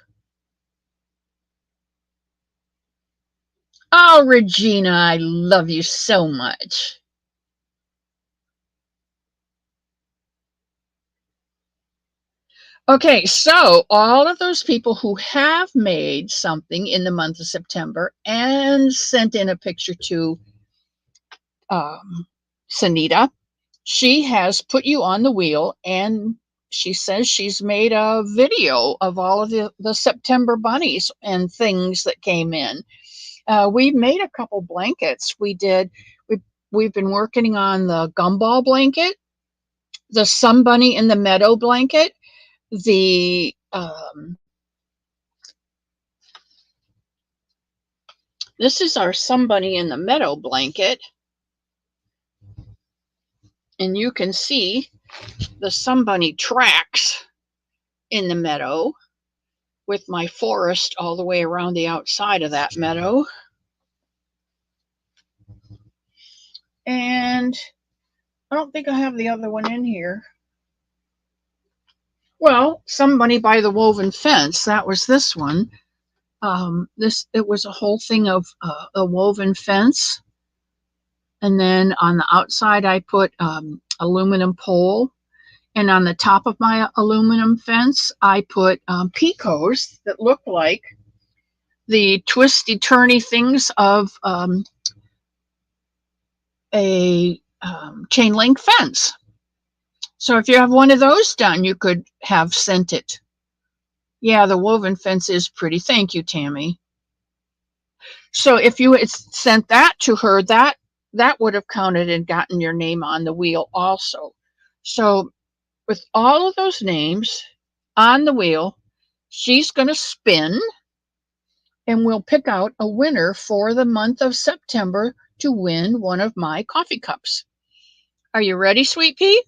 Oh, Regina, I love you so much. Okay, so all of those people who have made something in the month of September and sent in a picture to Sanita, she has put you on the wheel, and she says she's made a video of all of the September bunnies and things that came in. We made a couple blankets. We've been working on the gumball blanket, the Somebunny in the Meadow blanket, the this is our Somebunny in the Meadow blanket, and you can see the Somebunny tracks in the meadow with my forest all the way around the outside of that meadow. And I don't think I have the other one in here. Well, Somebody by the Woven Fence, that was this one. It was a whole thing of a woven fence. And then on the outside, I put aluminum pole. And on the top of my aluminum fence, I put picos that look like the twisty-turny things of a chain link fence. So if you have one of those done, you could have sent it. Yeah, the woven fence is pretty. Thank you, Tammy. So if you had sent that to her, that would have counted and gotten your name on the wheel also. So with all of those names on the wheel, she's going to spin, and we'll pick out a winner for the month of September to win one of my coffee cups. Are you ready, Sweet Pea?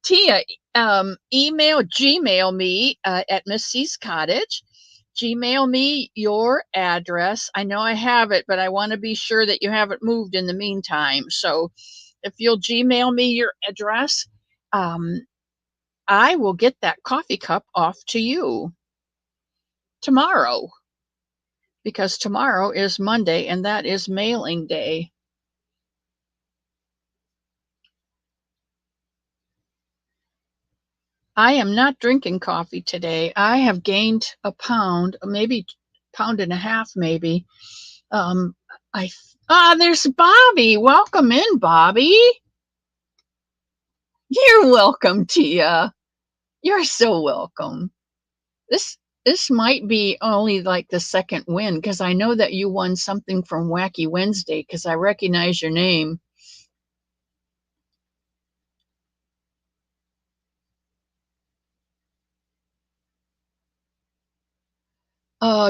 Tia, Gmail me at Miss C's Cottage. Gmail me your address. I know I have it, but I want to be sure that you haven't moved in the meantime. So if you'll Gmail me your address, I will get that coffee cup off to you tomorrow, because tomorrow is Monday and that is mailing day. I am not drinking coffee today. I have gained a pound, maybe pound and a half, maybe. Um, I there's Bobby. Welcome in, Bobby. You're welcome, Tia. You're so welcome. This might be only like the second win because I know that you won something from Wacky Wednesday because I recognize your name.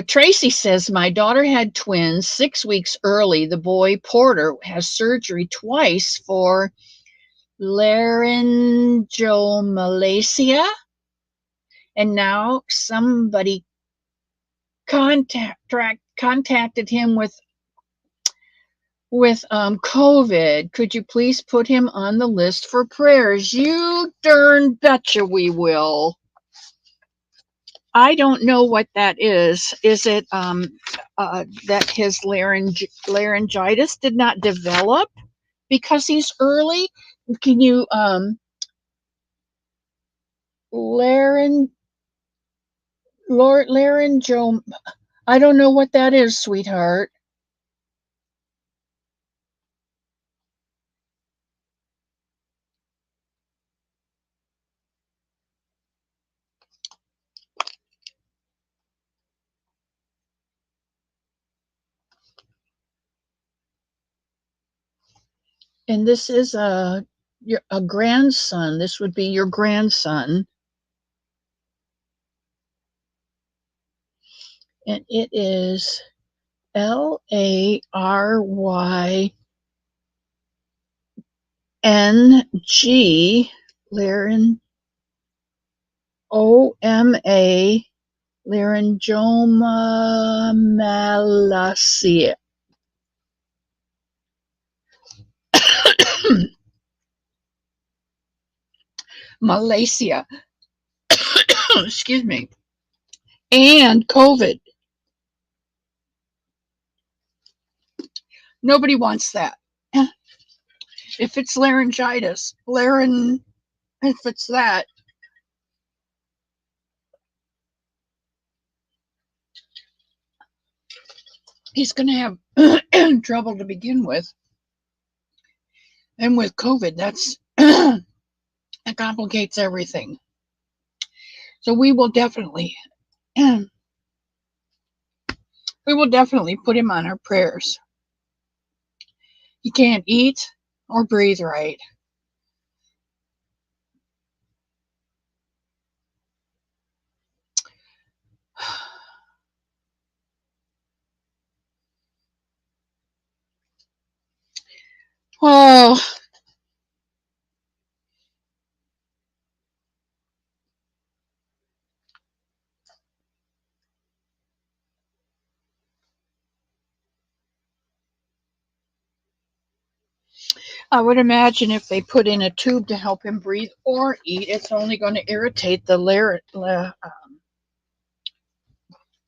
Tracy says my daughter had twins 6 weeks early. The boy Porter has surgery twice for laryngomalacia, and now somebody contacted him with COVID. Could you please put him on the list for prayers? You darn betcha we will. I don't know what that is. Is it that his laryngitis did not develop because he's early? Can you laryng laryngom? I don't know what that is, sweetheart. And this is a grandson. This would be your grandson. And it is LARYNG, Laryn, OMA, laryngoma malacia. Malacia. Excuse me. And COVID. Nobody wants that. If it's laryngitis, if it's that, he's going to have trouble to begin with. And with COVID, that complicates everything. So we will definitely put him on our prayers. He can't eat or breathe right. Oh, I would imagine if they put in a tube to help him breathe or eat, it's only going to irritate the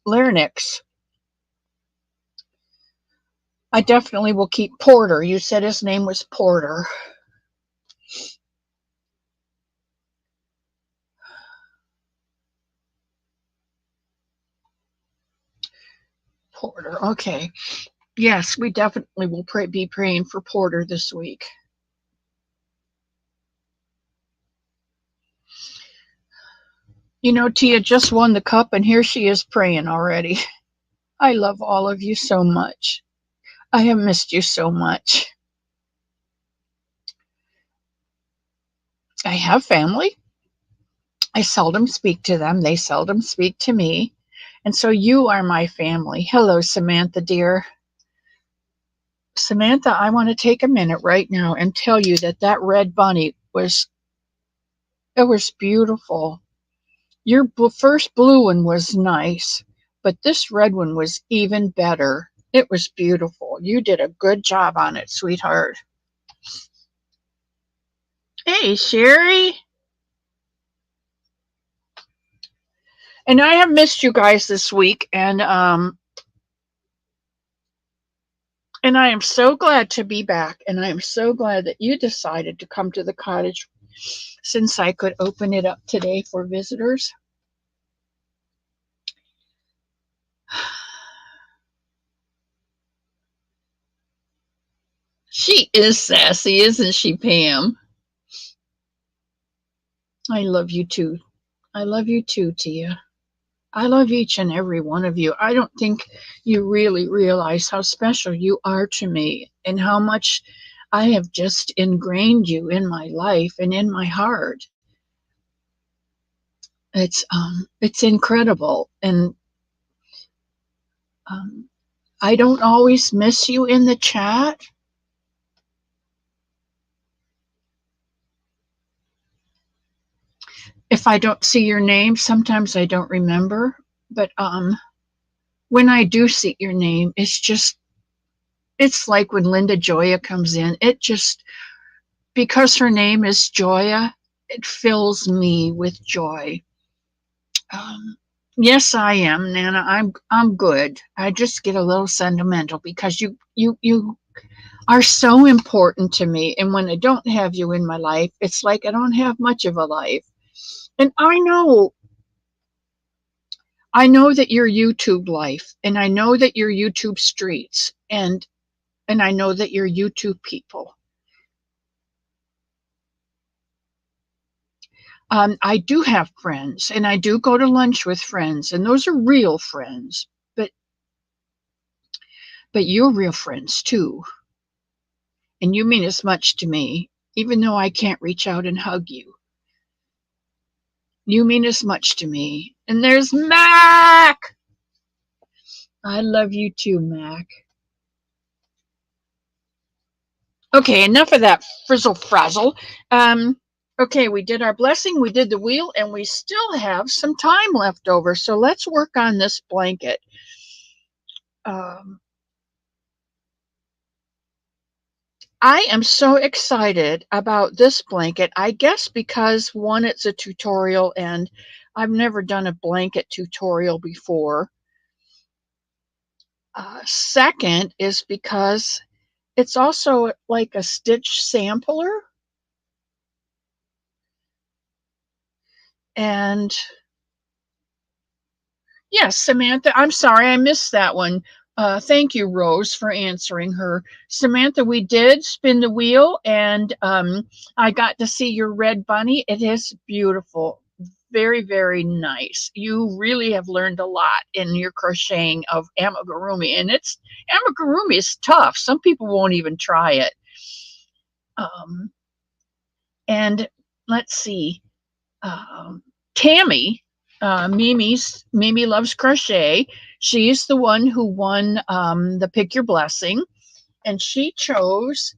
larynx. I definitely will keep Porter. You said his name was Porter. Porter. Okay. Yes, we definitely will be praying for Porter this week. You know, Tia just won the cup, and here she is praying already. I love all of you so much. I have missed you so much. I have family. I seldom speak to them. They seldom speak to me. And so you are my family. Hello, Samantha, dear. Samantha, I want to take a minute right now and tell you that red bunny was beautiful. Your first blue one was nice, but this red one was even better. It was beautiful. You did a good job on it, sweetheart. Hey, Sherry. And I have missed you guys this week, and I am so glad to be back, and I am so glad that you decided to come to the cottage since I could open it up today for visitors. She is sassy, isn't she, Pam? I love you too. I love you too, Tia. I love each and every one of you. I don't think you really realize how special you are to me and how much I have just ingrained you in my life and in my heart. It's incredible, and um, I don't always miss you in the chat. If I don't see your name, sometimes I don't remember. But when I do see your name, it's like when Linda Joya comes in. It just, because her name is Joya, it fills me with joy. Um, yes, I am, Nana. I'm good. I just get a little sentimental because you are so important to me. And when I don't have you in my life, it's like I don't have much of a life. And I know that you're YouTube life, and I know that you're YouTube streets, and I know that you're YouTube people. I do have friends, and I do go to lunch with friends, and those are real friends. But you're real friends too, and you mean as much to me, even though I can't reach out and hug you. You mean as much to me. And there's Mac. I love you too, Mac. Okay, enough of that frizzle frazzle. Okay, we did our blessing, we did the wheel, and we still have some time left over. So let's work on this blanket. I am so excited about this blanket. I guess because one, it's a tutorial, and I've never done a blanket tutorial before. Second is because it's also like a stitch sampler. And yes, Samantha, I'm sorry, I missed that one. Thank you, Rose, for answering her. Samantha, we did spin the wheel, and I got to see your red bunny. It is beautiful. Very, very nice. You really have learned a lot in your crocheting of amigurumi, and amigurumi is tough. Some people won't even try it. And let's see, Tammy, Mimi Loves Crochet. She's the one who won the Pick Your Blessing, and she chose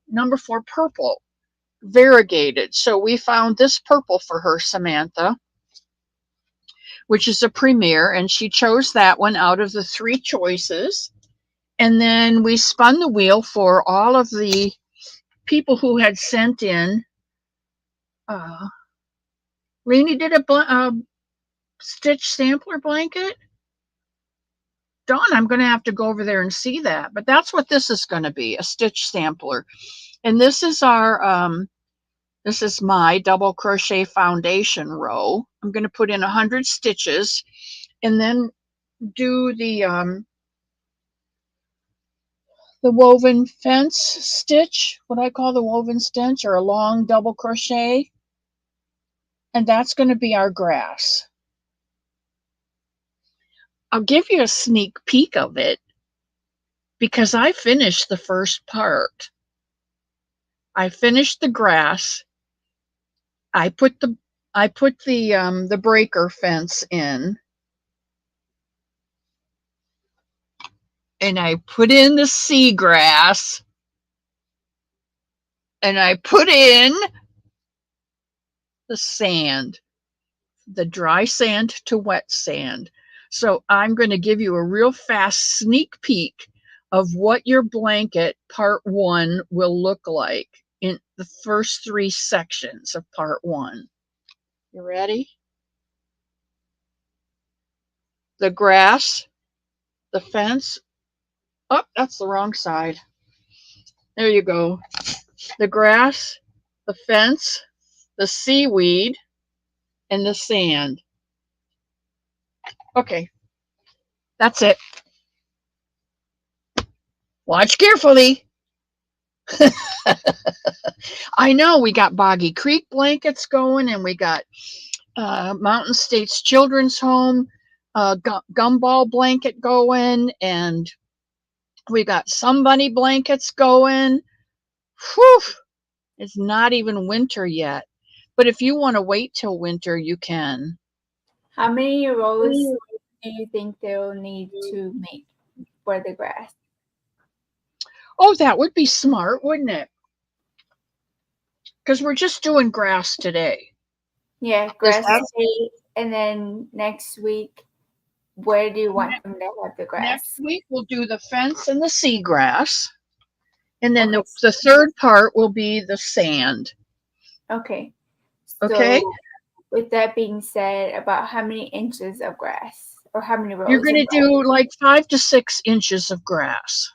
number 4 purple, variegated. So we found this purple for her, Samantha, which is a premier, and she chose that one out of the 3 choices. And then we spun the wheel for all of the people who had sent in. Rainey did a stitch sampler blanket. Dawn, I'm going to have to go over there and see that. But that's what this is going to be, a stitch sampler. And this is this is my double crochet foundation row. I'm going to put in 100 stitches and then do the woven fence stitch, what I call the woven stitch, or a long double crochet. And that's going to be our grass. I'll give you a sneak peek of it because I finished the first part. I finished the grass. I put the breaker fence in, and I put in the seagrass, and I put in the sand, the dry sand to wet sand. So I'm going to give you a real fast sneak peek of what your blanket part 1 will look like in the first 3 sections of part 1. You ready? The grass, the fence. Oh, that's the wrong side. There you go. The grass, the fence, the seaweed, and the sand. Okay, that's it. Watch carefully. I know we got Boggy Creek blankets going, and we got Mountain States Children's Home gumball blanket going, and we got Somebunny blankets going. Whew, it's not even winter yet. But if you want to wait till winter, you can. How many rows do you think they'll need to make for the grass? Oh, that would be smart, wouldn't it? Because we're just doing grass today. Yeah, Is grass that today, and then next week, where do you want them to have the next grass? week? We'll do the fence and the seagrass. And then Okay. the third part will be the sand. Okay. Okay? So, with that being said, about how many inches of grass or how many You're rows going of to grass? do like 5 to 6 inches of grass.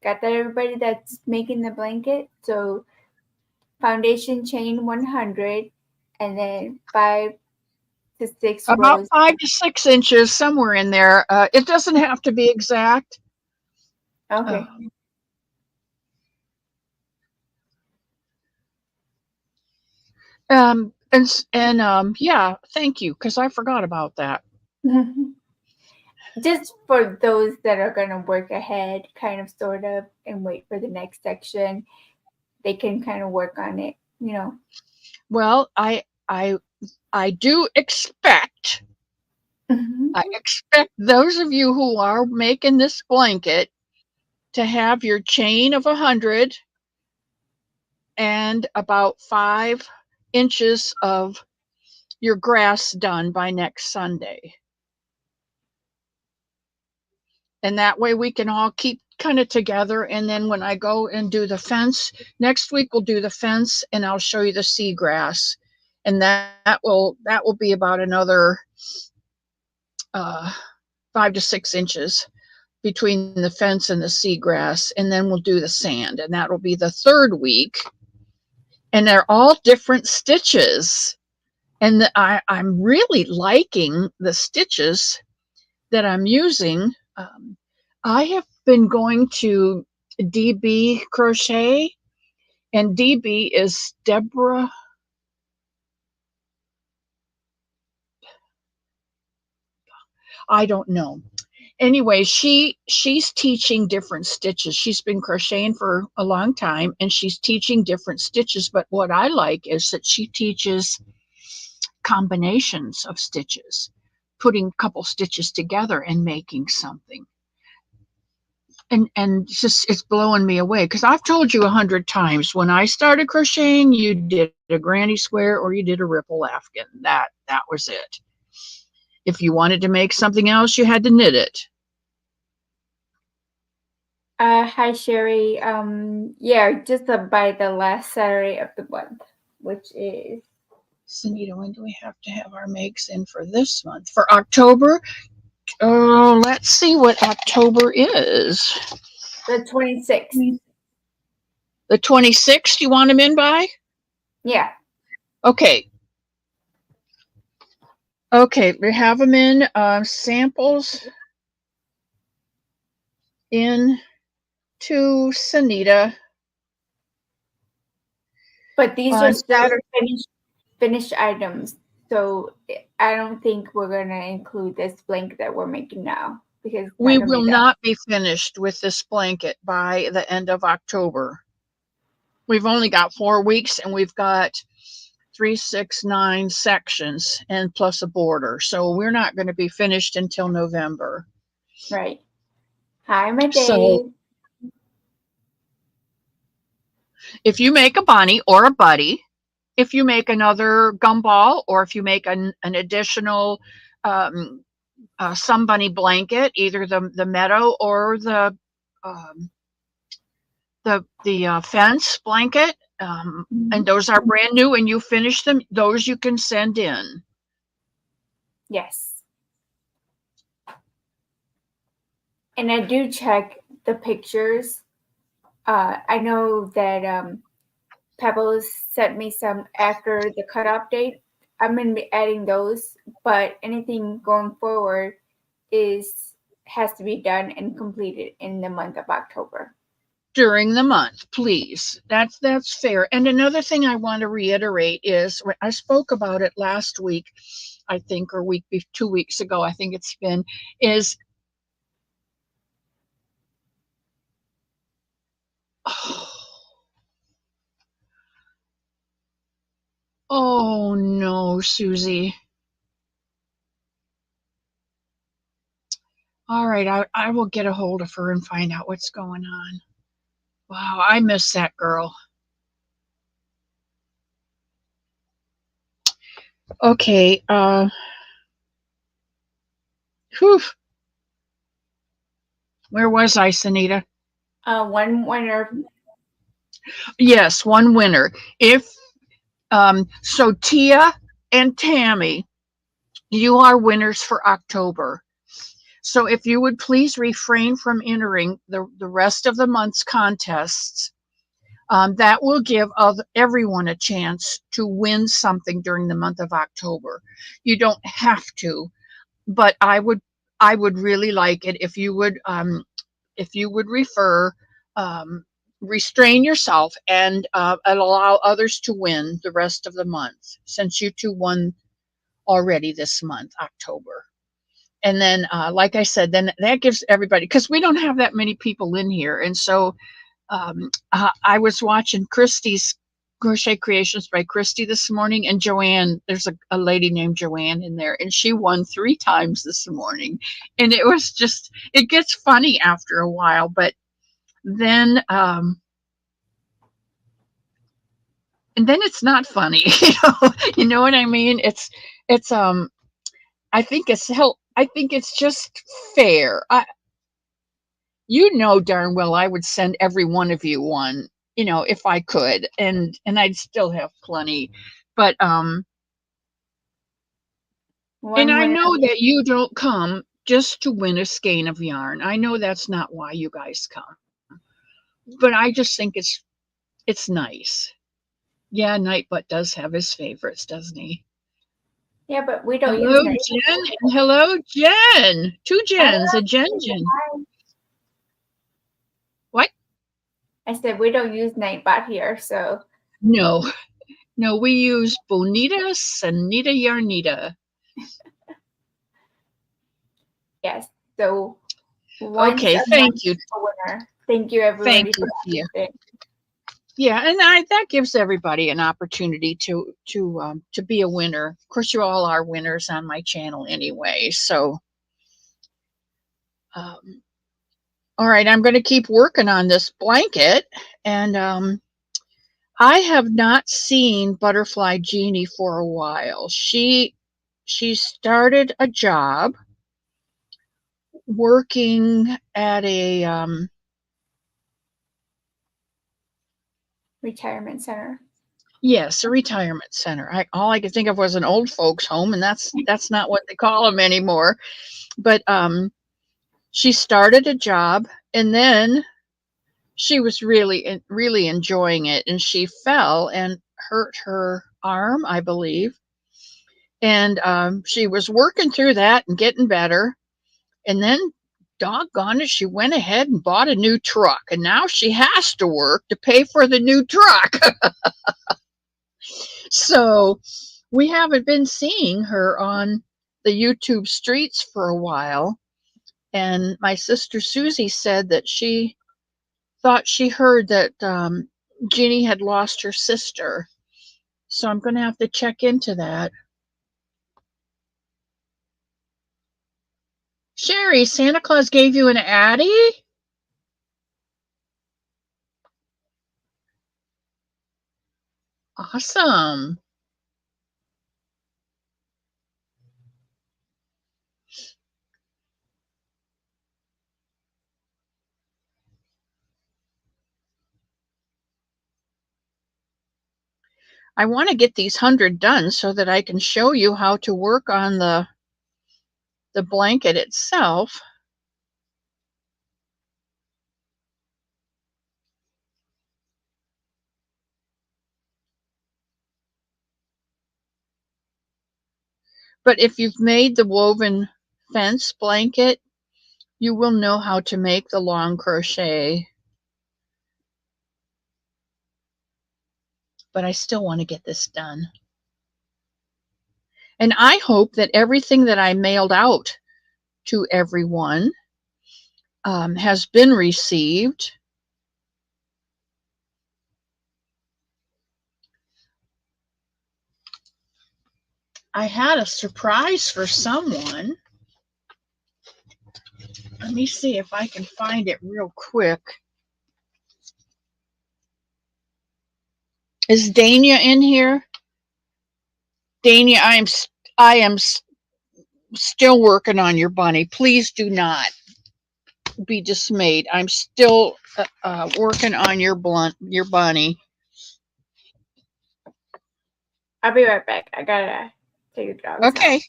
Got that, everybody that's making the blanket? So, foundation chain 100, and then 5 to 6 About rows. 5 to 6 inches, somewhere in there. It doesn't have to be exact. Okay. Yeah, thank you, because I forgot about that. Just for those that are going to work ahead, kind of, sort of, and wait for the next section, they can kind of work on it, Well, I do expect. I expect those of you who are making this blanket to have your chain of 100 and about 5 inches of your grass done by next Sunday. And that way we can all keep kind of together. And then when I go and do the fence, next week we'll do the fence and I'll show you the seagrass. And that will be about another uh, 5 to 6 inches between the fence and the seagrass, and then we'll do the sand, and that'll be the third week. And they're all different stitches, and I'm really liking the stitches that I'm using. I have been going to DB Crochet, and DB is Deborah. I don't know. Anyway, she's teaching different stitches. She's been crocheting for a long time and she's teaching different stitches, but what I like is that she teaches combinations of stitches, putting a couple stitches together and making something. And it's blowing me away, because I've told you 100 times, when I started crocheting, you did a granny square or you did a ripple afghan. That was it. If you wanted to make something else, you had to knit it. Hi, Sherry. Yeah, just by the last Saturday of the month, which is Sunita, when do we have to have our makes in for this month? For October? Oh, let's see what October is. the 26th. The 26th, you want them in by? Yeah. Okay. Okay, we have them in samples in to Sunita. But these On are still Saturday. finished items. So I don't think we're going to include this blanket that we're making now, because it's We not going to will be done. not be finished with this blanket by the end of October. We've only got 4 weeks and we've got 3, 6, 9 sections and plus a border. So we're not going to be finished until November. Right. Hi, my So Dave. if you make a bunny or a buddy, if you make another gumball, or if you make an additional Somebunny blanket, either the meadow or the fence blanket, and those are brand new and you finish them, those you can send in. Yes. And I do check the pictures. I know that Pebbles sent me some after the cutoff date. I'm gonna be adding those, but anything going forward has to be done and completed in the month of October. During the month, please. That's fair. And another thing I want to reiterate is I spoke about it last week, I think, or 2 weeks ago, I think it's been, is oh no, Susie. All right, I will get a hold of her and find out what's going on. Wow, I miss that girl. Okay, whew. Where was I, Sanita? One winner. Yes, one winner. If so, Tia and Tammy, you are winners for October. So if you would please refrain from entering the rest of the month's contests, that will give everyone a chance to win something during the month of October. You don't have to, but I would really like it if you would um, restrain yourself and allow others to win the rest of the month, since you two won already this month, October. And then, like I said, then that gives everybody, because we don't have that many people in here. And so I was watching Christy's Crochet Creations by Christy this morning, and Joanne, there's a lady named Joanne in there, and she won 3 times this morning. And it was just, it gets funny after a while, but then, and then it's not funny, you know what I mean? It's I think it's just fair. You know darn well I would send every one of you one, if I could, and I'd still have plenty. But and One I winner. know that you don't come just to win a skein of yarn. I know that's not why you guys come. But I just think it's nice. Yeah, Nightbutt does have his favorites, doesn't he? Yeah, but we don't use Hello, night. Jen, and hello, Jen. Two Jens, a Jen. What? I said we don't use Nightbot here, so No, no, we use Bonita Sanita Yarnita. yes. So once Okay, a month thank you. a winner. Thank you Thank everybody for you, Tia. that. Yeah, and that gives everybody an opportunity to be a winner. Of course, you all are winners on my channel anyway. So, um, all right, I'm going to keep working on this blanket, and I have not seen Butterfly Jeannie for a while. She started a job working at a Retirement center. yes, a retirement center. All I could think of was an old folks home, and that's not what they call them anymore. But she started a job, and then she was really enjoying it, and she fell and hurt her arm, I believe. And she was working through that and getting better, and then doggone it, she went ahead and bought a new truck, and now she has to work to pay for the new truck. So we haven't been seeing her on the YouTube streets for a while. And my sister Susie said that she thought she heard that Jeannie had lost her sister. So I'm going to have to check into that. Sherry, Santa Claus gave you an Addie? Awesome. I want to get these 100 done so that I can show you how to work on the blanket itself. But if you've made the woven fence blanket, you will know how to make the long crochet. But I still want to get this done. And I hope that everything that I mailed out to everyone has been received. I had a surprise for someone. Let me see if I can find it real quick. Is Dania in here? Dania, I am still working on your bunny. Please do not be dismayed. I'm still working on your bunny. I'll be right back. I gotta take the dogs Okay.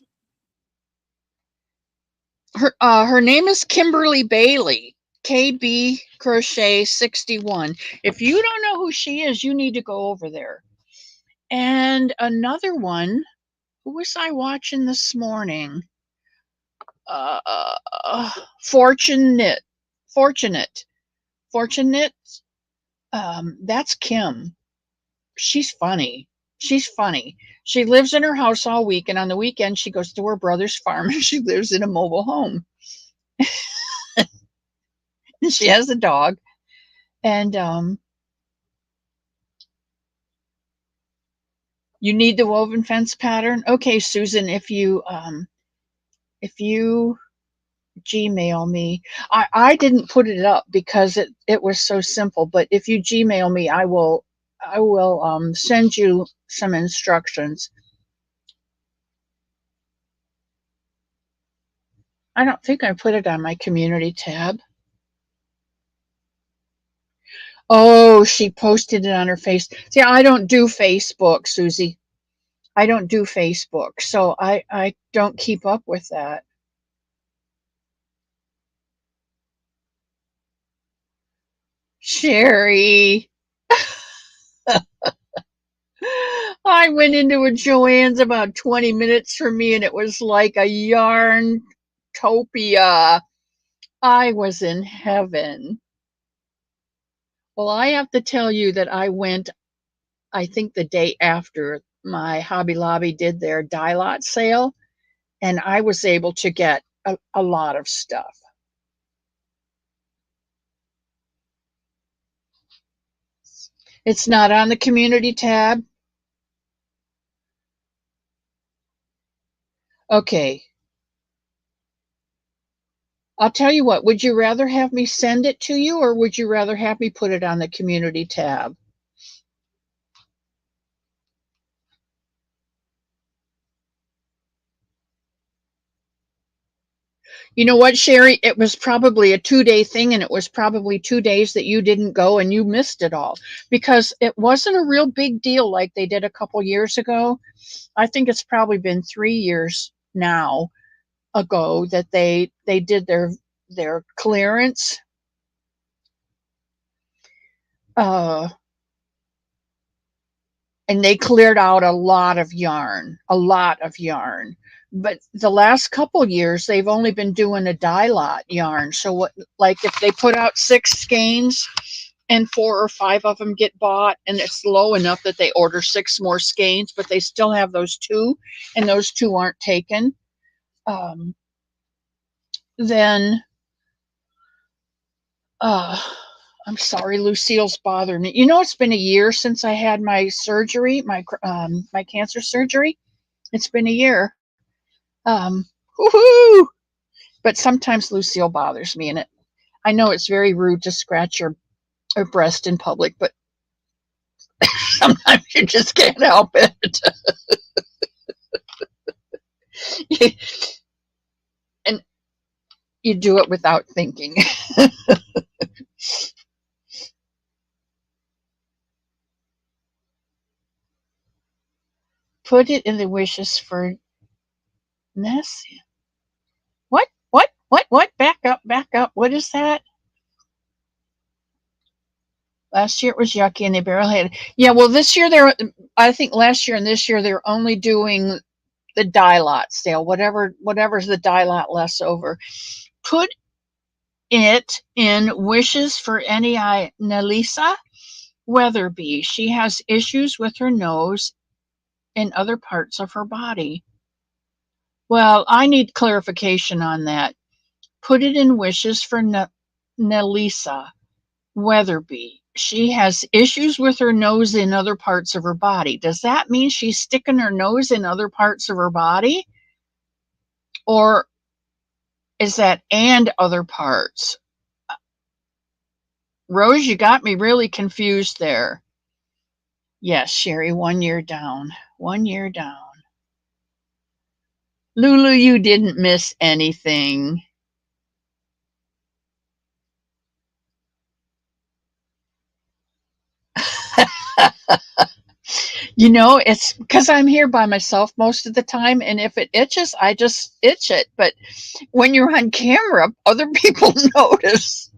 out. Her name is Kimberly Bailey. KB Crochet 61. If you don't know who she is, you need to go over there. And another one, who was I watching this morning? Fortunate. That's Kim. She's funny. She lives in her house all week, and on the weekend she goes to her brother's farm and she lives in a mobile home. She has a dog, and you need the woven fence pattern. Okay, Susan, if you Gmail me, I didn't put it up because it was so simple. But if you Gmail me, I will send you some instructions. I don't think I put it on my community tab. Oh, she posted it on her face. See, I don't do Facebook, Susie. I don't do Facebook, so I don't keep up with that. Sherry. I went into a Joann's about 20 minutes from me and it was like a yarn topia. I was in heaven. Well, I have to tell you that I went, I think the day after my Hobby Lobby did their die lot sale, and I was able to get a lot of stuff. It's not on the community tab. Okay. I'll tell you what, would you rather have me send it to you or would you rather have me put it on the community tab? You know what, Sherry? It was probably a 2-day thing, and it was probably 2 days that you didn't go and you missed it all because it wasn't a real big deal like they did a couple years ago. I think it's probably been 3 years now ago that they did their clearance. And they cleared out a lot of yarn. But the last couple years, they've only been doing a die lot yarn. So what, like if they put out 6 skeins and 4 or 5 of them get bought, and it's low enough that they order 6 more skeins, but they still have those 2, and those 2 aren't taken, then I'm sorry, Lucille's bothering me. You know, it's been a year since I had my surgery, my cancer surgery. It's been a year. Woohoo! But sometimes Lucille bothers me, and I know it's very rude to scratch her breast in public, but sometimes you just can't help it. And you do it without thinking. Put it in the wishes for Nessie. What? What? Back up. What is that? Last year it was yucky and they barely had it. Yeah, well, this year I think last year and this year they're only doing the dye lot sale, whatever's the dye lot left over. Put it in wishes for Nelisa Weatherby. She has issues with her nose and other parts of her body. Well, I need clarification on that. Put it in wishes for Nelisa Weatherby. She has issues with her nose in other parts of her body. Does that mean she's sticking her nose in other parts of her body? Or is that and other parts? Rose, you got me really confused there. Yes, Sherry, 1 year down. 1 year down. Lulu, you didn't miss anything. You know, it's because I'm here by myself most of the time, and if it itches, I just itch it. But when you're on camera, other people notice.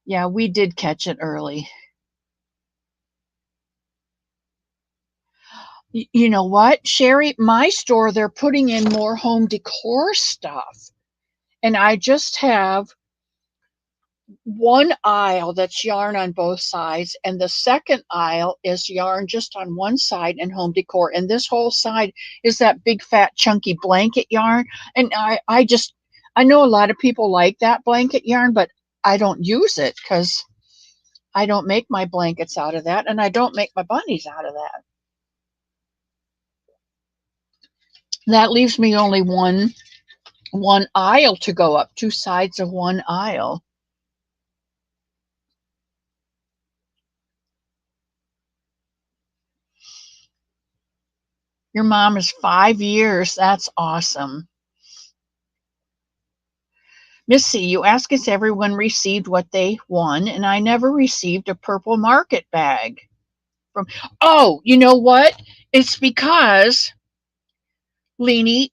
Yeah, we did catch it early. You know what, Sherry? My store, they're putting in more home decor stuff. And I just have one aisle that's yarn on both sides, and the second aisle is yarn just on one side and home decor. And this whole side is that big, fat, chunky blanket yarn. And I know a lot of people like that blanket yarn, but I don't use it because I don't make my blankets out of that, and I don't make my bunnies out of that. That leaves me only one aisle to go up, two sides of one aisle. Your mom is 5 years. That's awesome. Missy, you ask if everyone received what they won, and I never received a purple market bag. Oh, you know what? It's because, Leanie,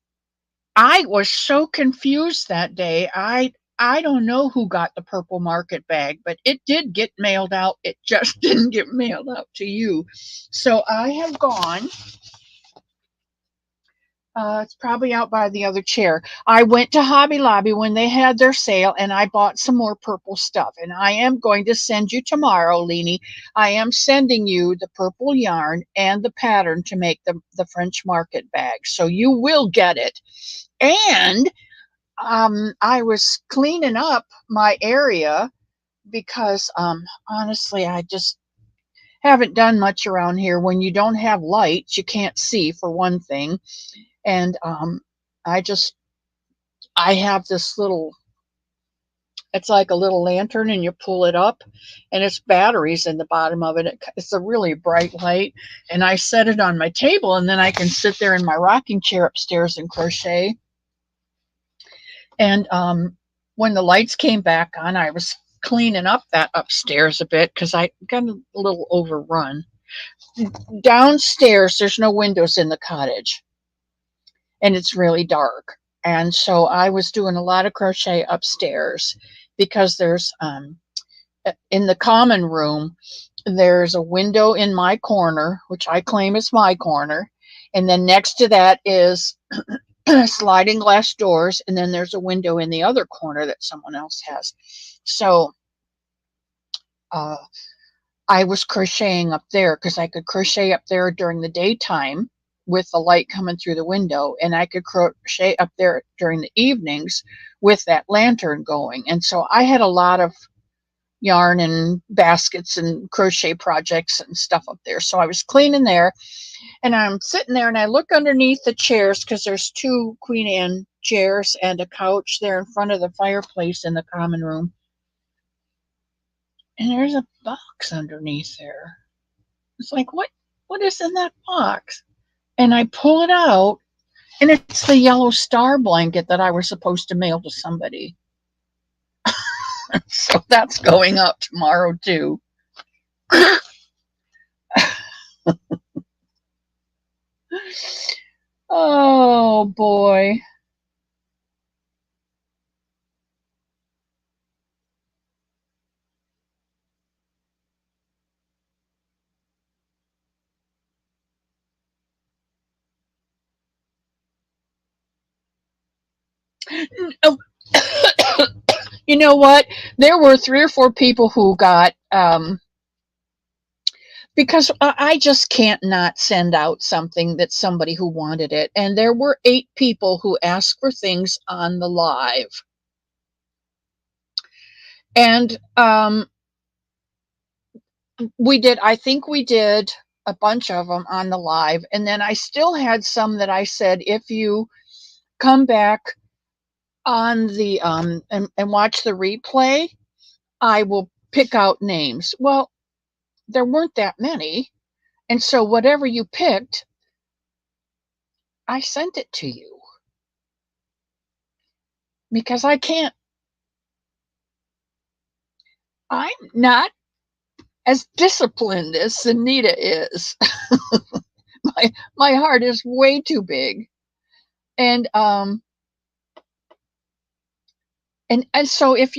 I was so confused that day. I don't know who got the purple market bag, but it did get mailed out. It just didn't get mailed out to you. So I have gone. It's probably out by the other chair. I went to Hobby Lobby when they had their sale, and I bought some more purple stuff. And I am going to send you tomorrow, Leanie. I am sending you the purple yarn and the pattern to make the French market bag. So you will get it. And I was cleaning up my area because honestly, I just haven't done much around here. When you don't have lights, you can't see, for one thing. And I have this little, it's like a little lantern, and you pull it up, and it's batteries in the bottom of it. It's a really bright light, and I set it on my table, and then I can sit there in my rocking chair upstairs and crochet. And when the lights came back on, I was cleaning up that upstairs a bit because I got a little overrun. Downstairs, there's no windows in the cottage, and it's really dark. And so I was doing a lot of crochet upstairs because there's in the common room, there's a window in my corner, which I claim is my corner. And then next to that is sliding glass doors. And then there's a window in the other corner that someone else has. So I was crocheting up there because I could crochet up there during the daytime with the light coming through the window, and I could crochet up there during the evenings with that lantern going. And so I had a lot of yarn and baskets and crochet projects and stuff up there. So I was cleaning there, and I'm sitting there, and I look underneath the chairs because there's two Queen Anne chairs and a couch there in front of the fireplace in the common room. And there's a box underneath there. It's like, what is in that box? And I pull it out, and it's the yellow star blanket that I was supposed to mail to somebody. So that's going out tomorrow too. Oh boy. Oh, you know what? There were 3 or 4 people who got because I just can't not send out something that's somebody who wanted it. And there were 8 people who asked for things on the live. And I think we did a bunch of them on the live. And then I still had some that I said, if you come back on the and watch the replay, I will pick out names. Well, there weren't that many. And so whatever you picked, I sent it to you because I'm not as disciplined as Sunita is. my heart is way too big. And and so if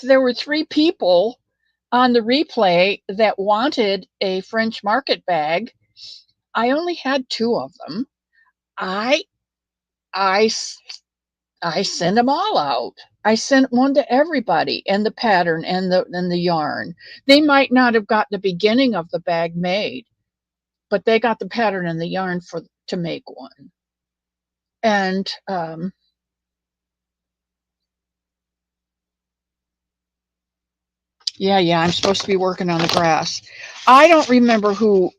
there were 3 people on the replay that wanted a French market bag, I only had 2 of them. I I I sent them all out. I sent one to everybody, and the pattern and the yarn. They might not have got the beginning of the bag made, but they got the pattern and the yarn to make one. And yeah, I'm supposed to be working on the grass. I don't remember who.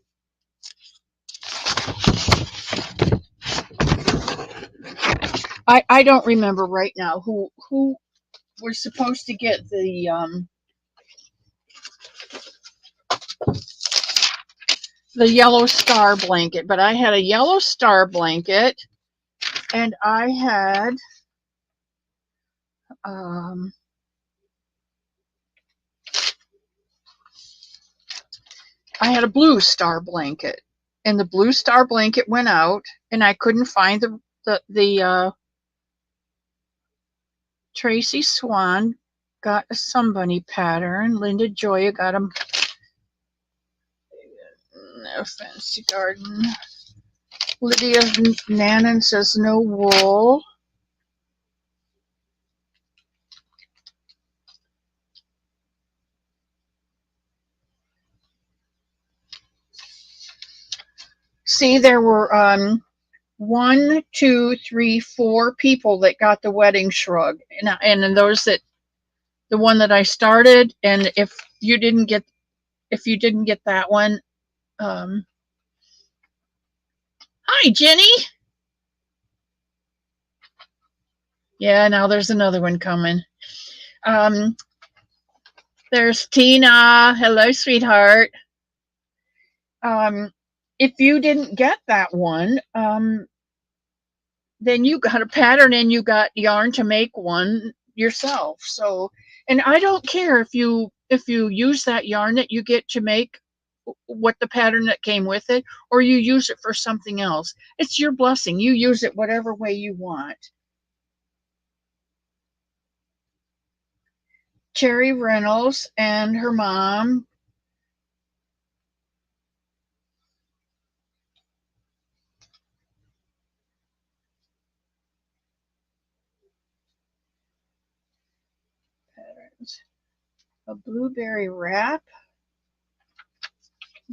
I don't remember right now who was supposed to get the yellow star blanket, but I had a yellow star blanket, and I had a blue star blanket, and the blue star blanket went out, and I couldn't find the Tracy Swan got a Somebunny pattern. Linda Joya got a fancy garden. Lydia Nannon says no wool. See, there were 1, 2, 3, 4 people that got the wedding shrug, and those that the one that I started. And if you didn't get that one, hi Jenny. Yeah, now there's another one coming. There's Tina. Hello, sweetheart. If you didn't get that one, then you got a pattern and you got yarn to make one yourself. So, and I don't care if you use that yarn that you get to make what the pattern that came with it, or you use it for something else. It's your blessing. You use it whatever way you want. Cherry Reynolds and her mom. Patterns. A blueberry wrap.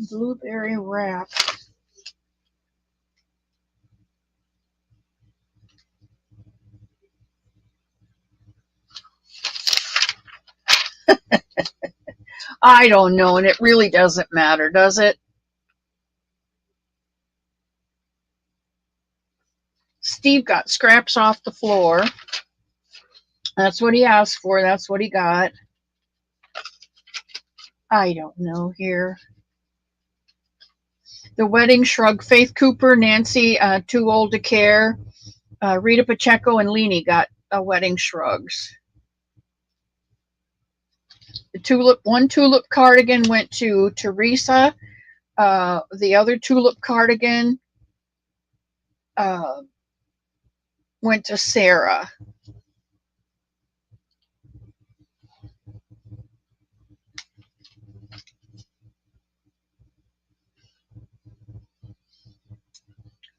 Blueberry wrap. I don't know, and it really doesn't matter, does it? Steve got scraps off the floor. That's what he asked for. That's what he got. I don't know here. The Wedding Shrug, Faith Cooper, Nancy, Too Old to Care, Rita Pacheco, and Leanie got wedding shrugs. One tulip cardigan went to Teresa. The other tulip cardigan went to Sarah.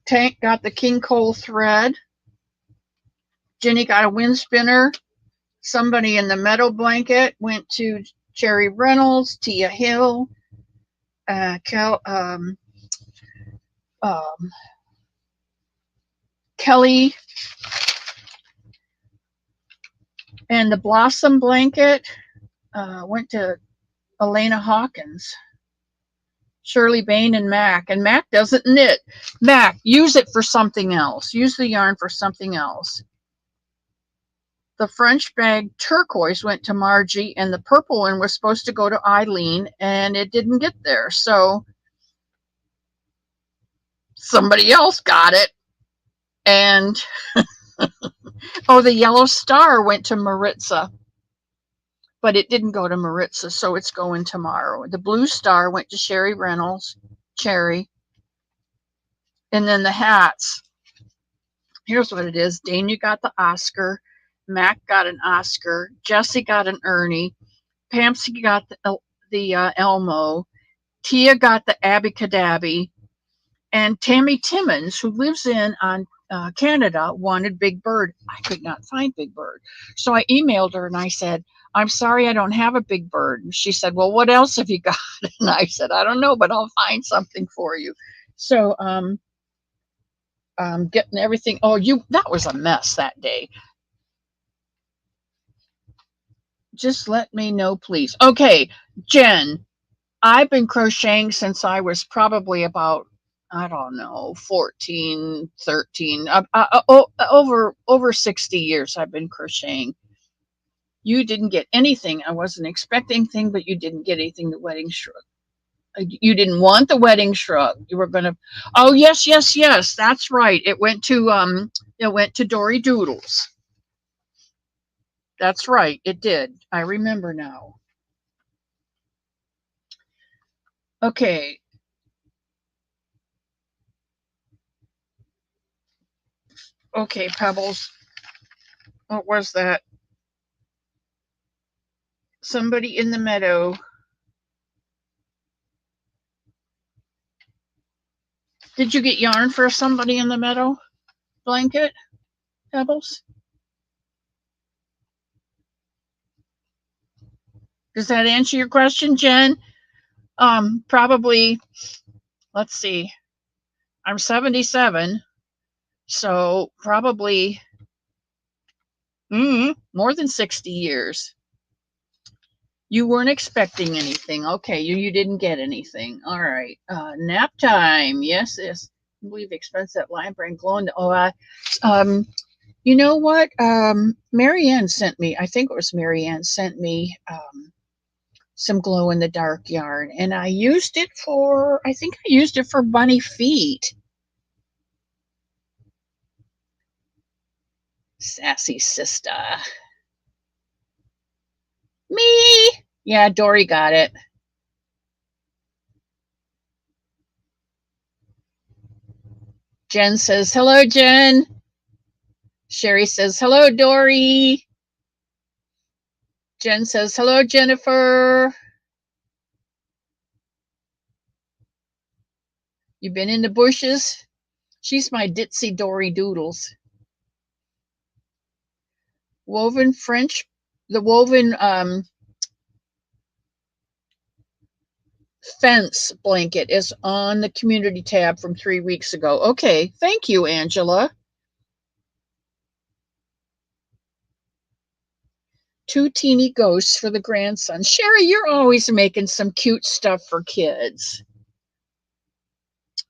Tank got the King Cole thread. Jenny got a wind spinner. Somebody in the Meadow blanket went to Cherry Reynolds, Tia Hill, um, Kelly, and the Blossom blanket went to Elena Hawkins, Shirley Bain, and Mac. And Mac doesn't knit. Mac, use it for something else. Use the yarn for something else. The French bag turquoise went to Margie, and the purple one was supposed to go to Eileen, and it didn't get there. So somebody else got it. And oh, the yellow star went to Maritza, but it didn't go to Maritza, so it's going tomorrow. The blue star went to Sherry Reynolds, Cherry. And then the hats. Here's what it is. Dana got the Oscar. Mac got an Oscar. Jesse got an Ernie. Pamsy got the Elmo. Tia got the Abby Cadabby. And Tammy Timmons, who lives in on Canada, wanted Big Bird. I could not find Big Bird. So I emailed her and I said, I'm sorry I don't have a Big Bird. And she said, well, what else have you got? And I said, I don't know, but I'll find something for you. So getting everything. Oh, that was a mess that day. Just let me know, please. Okay, Jen, I've been crocheting since I was probably about, I don't know, 14, 13, over 60 years I've been crocheting. You didn't get anything. I wasn't expecting anything, but you didn't get anything. The wedding shrug. You didn't want the wedding shrug. You were gonna. Oh yes, yes, yes. That's right. It went to Dory Doodles. That's right. It did. I remember now. Okay. Okay, Pebbles. What was that? Somebody in the meadow. Did you get yarn for somebody in the meadow blanket, Pebbles? Does that answer your question, Jen? Probably, let's see. I'm 77, so probably more than 60 years. You weren't expecting anything. Okay, you didn't get anything. All right. Nap time. Yes, yes. I believe expense that line brand glowing. Oh, you know what? Marianne sent me, I think it was Marianne sent me some glow in the dark yarn, and I used it for, I think I used it for bunny feet. Sassy sister. Me. Yeah, Dory got it. Jen says, hello, Jen. Sherry says, hello, Dory. Jen says, hello, Jennifer. You been in the bushes? She's my ditzy Dory Doodles. Woven French, the woven fence blanket is on the community tab from 3 weeks ago. Okay, thank you, Angela. 2 teeny ghosts for the grandson. Sherry, you're always making some cute stuff for kids.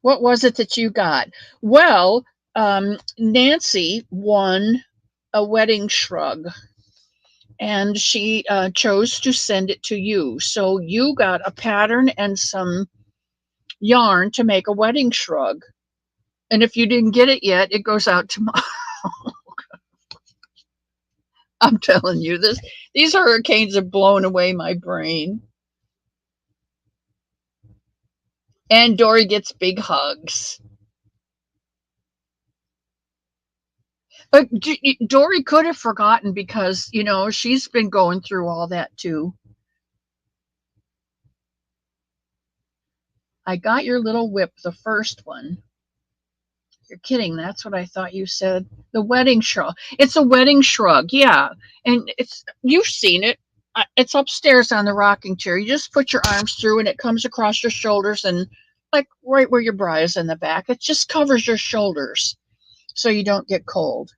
What was it that you got? Well, Nancy won a wedding shrug, and she chose to send it to you. So you got a pattern and some yarn to make a wedding shrug. And if you didn't get it yet, it goes out tomorrow. I'm telling you, these hurricanes have blown away my brain. And Dory gets big hugs. But Dory could have forgotten because, you know, she's been going through all that too. I got your little whip, the first one. You're kidding. That's what I thought you said. The wedding shrug. It's a wedding shrug. Yeah. And you've seen it. It's upstairs on the rocking chair. You just put your arms through and it comes across your shoulders and like right where your bra is in the back. It just covers your shoulders so you don't get cold.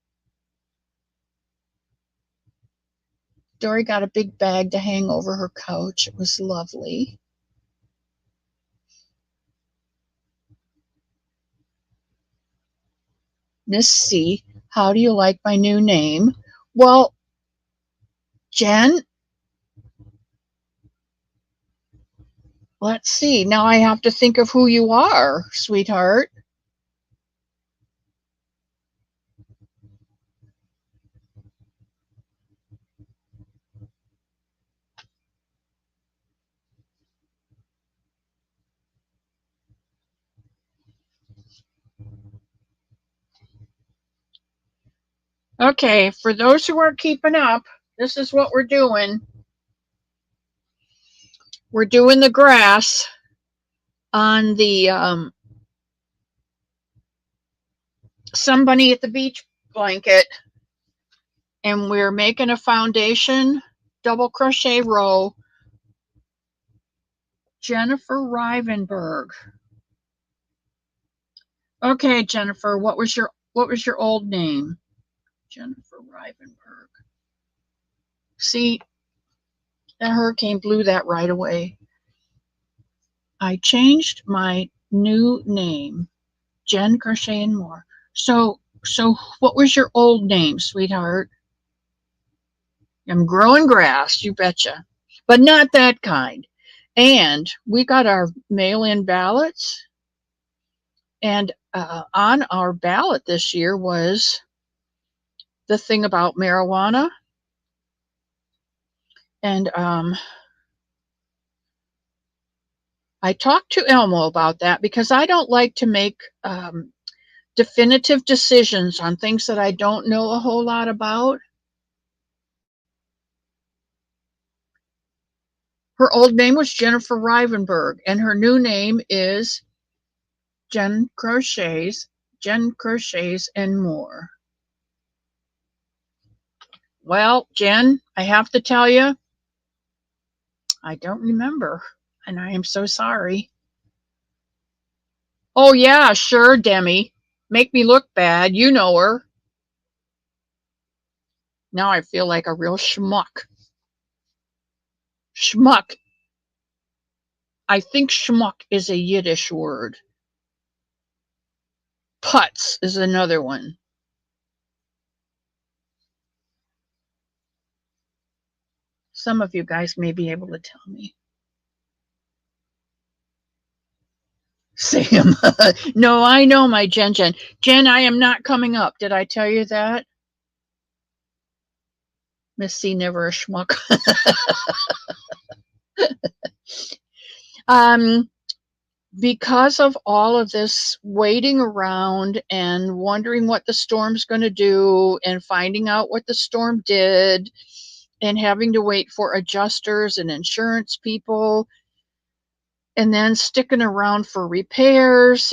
Dory got a big bag to hang over her couch. It was lovely. Miss C, how do you like my new name? Well, Jen, let's see. Now I have to think of who you are, sweetheart. Okay, for those who aren't keeping up, this is what we're doing. We're doing the grass on the Somebunny at the Beach blanket, and we're making a foundation double crochet row. Jennifer Rivenberg. Okay, Jennifer, what was your old name? Jennifer Rivenberg. See, the hurricane blew that right away. I changed my new name, Jen Crochet and More. So what was your old name, sweetheart? I'm growing grass, you betcha. But not that kind. And we got our mail-in ballots. And on our ballot this year was the thing about marijuana. And I talked to Elmo about that because I don't like to make definitive decisions on things that I don't know a whole lot about. Her old name was Jennifer Rivenberg, and her new name is Jen Crochets and More. Well, Jen, I have to tell you, I don't remember, and I am so sorry. Oh, yeah, sure, Demi. Make me look bad. You know her. Now I feel like a real schmuck. Schmuck. I think schmuck is a Yiddish word. Putz is another one. Some of you guys may be able to tell me. Sam. No, I know my Jen. Jen, I am not coming up. Did I tell you that? Miss C, never a schmuck. Because of all of this waiting around and wondering what the storm's going to do and finding out what the storm did and having to wait for adjusters and insurance people and then sticking around for repairs,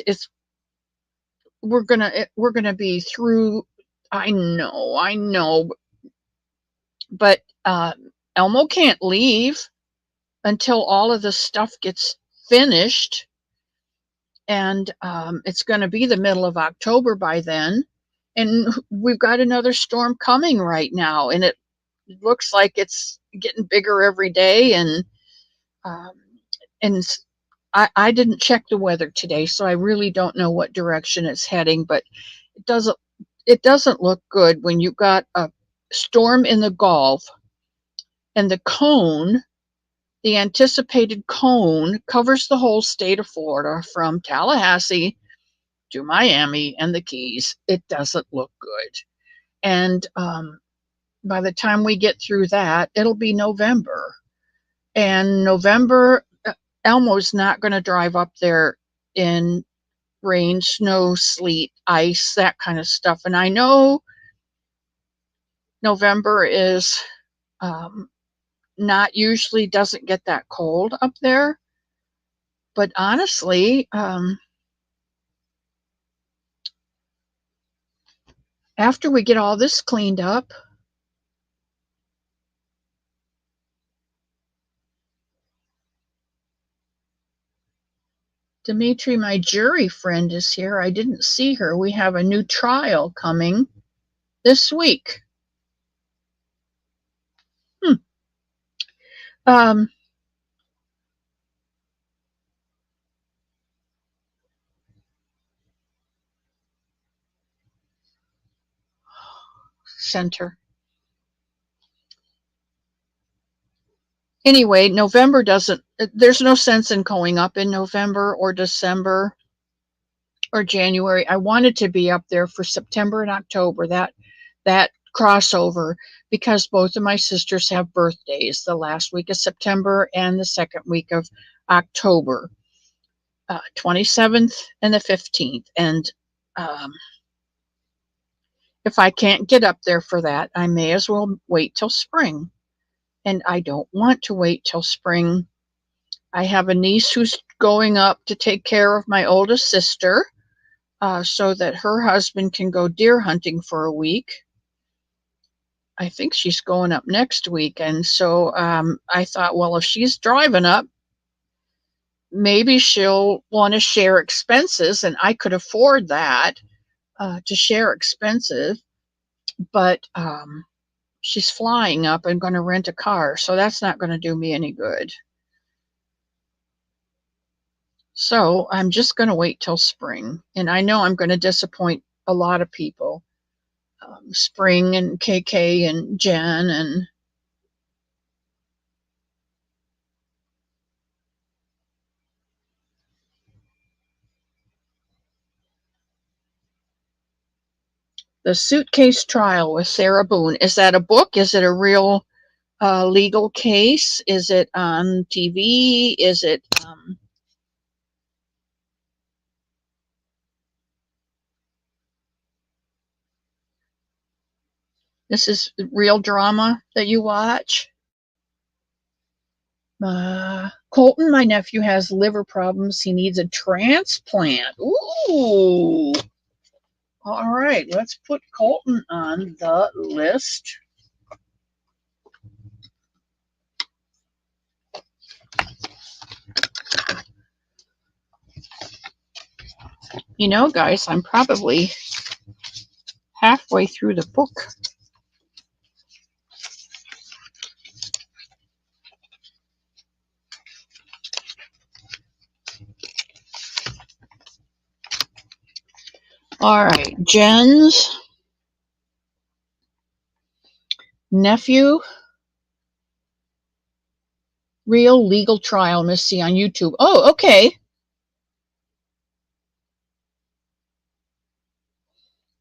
we're gonna be through. I know, but Elmo can't leave until all of the stuff gets finished, and it's going to be the middle of October by then, and we've got another storm coming right now, and it looks like it's getting bigger every day, and I didn't check the weather today, so I really don't know what direction it's heading, but it doesn't look good when you've got a storm in the Gulf and the anticipated cone covers the whole state of Florida from Tallahassee to Miami and the Keys. It doesn't look good. And by the time we get through that, it'll be November. And November, Elmo's not going to drive up there in rain, snow, sleet, ice, that kind of stuff. And I know November is not usually doesn't get that cold up there. But honestly, after we get all this cleaned up, Dimitri, my jury friend, is here. I didn't see her. We have a new trial coming this week. Center. Anyway, November doesn't, there's no sense in going up in November or December or January. I wanted to be up there for September and October, that crossover, because both of my sisters have birthdays the last week of September and the second week of October, 27th and the 15th. And if I can't get up there for that, I may as well wait till spring. And I don't want to wait till spring. I have a niece who's going up to take care of my oldest sister, so that her husband can go deer hunting for a week. I think she's going up next week. And so I thought, well, if she's driving up, maybe she'll want to share expenses, and I could afford that, to share expenses. But she's flying up and going to rent a car, so that's not going to do me any good. So I'm just going to wait till spring. And I know I'm going to disappoint a lot of people. Spring and KK and Jen and The Suitcase Trial with Sarah Boone. Is that a book? Is it a real legal case? Is it on TV? Is it this is real drama that you watch? Colton, my nephew, has liver problems. He needs a transplant. Ooh. All right, let's put Colton on the list. You know, guys, I'm probably halfway through the book. All right, Jen's nephew, real legal trial. Let's see on YouTube. Oh, okay.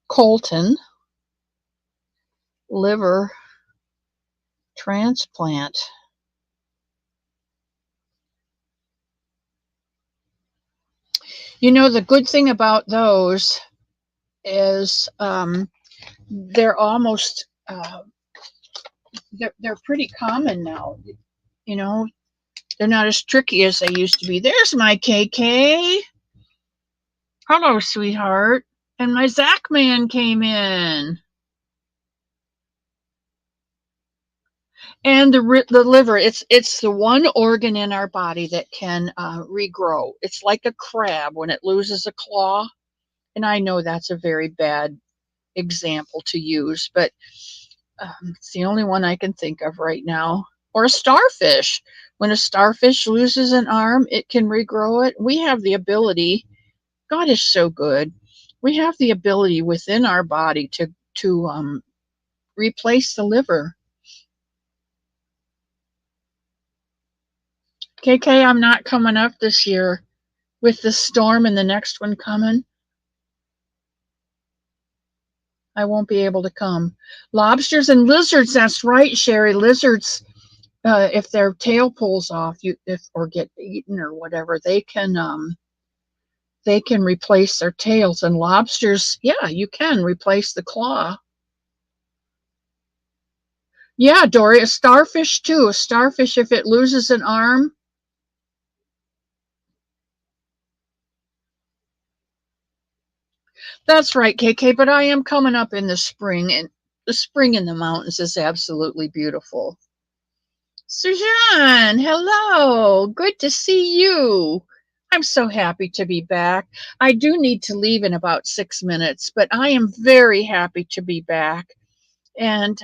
Colton, liver transplant. You know, the good thing about those is they're almost they're pretty common now. You know, they're not as tricky as they used to be. There's my KK. Hello, sweetheart. And my Zach man came in. And the liver, it's the one organ in our body that can regrow. It's like a crab when it loses a claw. And I know that's a very bad example to use, but it's the only one I can think of right now. Or a starfish. When a starfish loses an arm, it can regrow it. We have the ability. God is so good. We have the ability within our body to replace the liver. KK, I'm not coming up this year with the storm and the next one coming. I won't be able to come. Lobsters and lizards, that's right, Sherry. Lizards, if their tail pulls off, or get eaten or whatever, they can replace their tails. And lobsters, yeah, you can replace the claw. Yeah, Dory, a starfish too. A starfish, if it loses an arm, That's right, KK, but I am coming up in the spring, and the spring in the mountains is absolutely beautiful. Sujan, hello. Good to see you. I'm so happy to be back. I do need to leave in about 6 minutes, but I am very happy to be back. And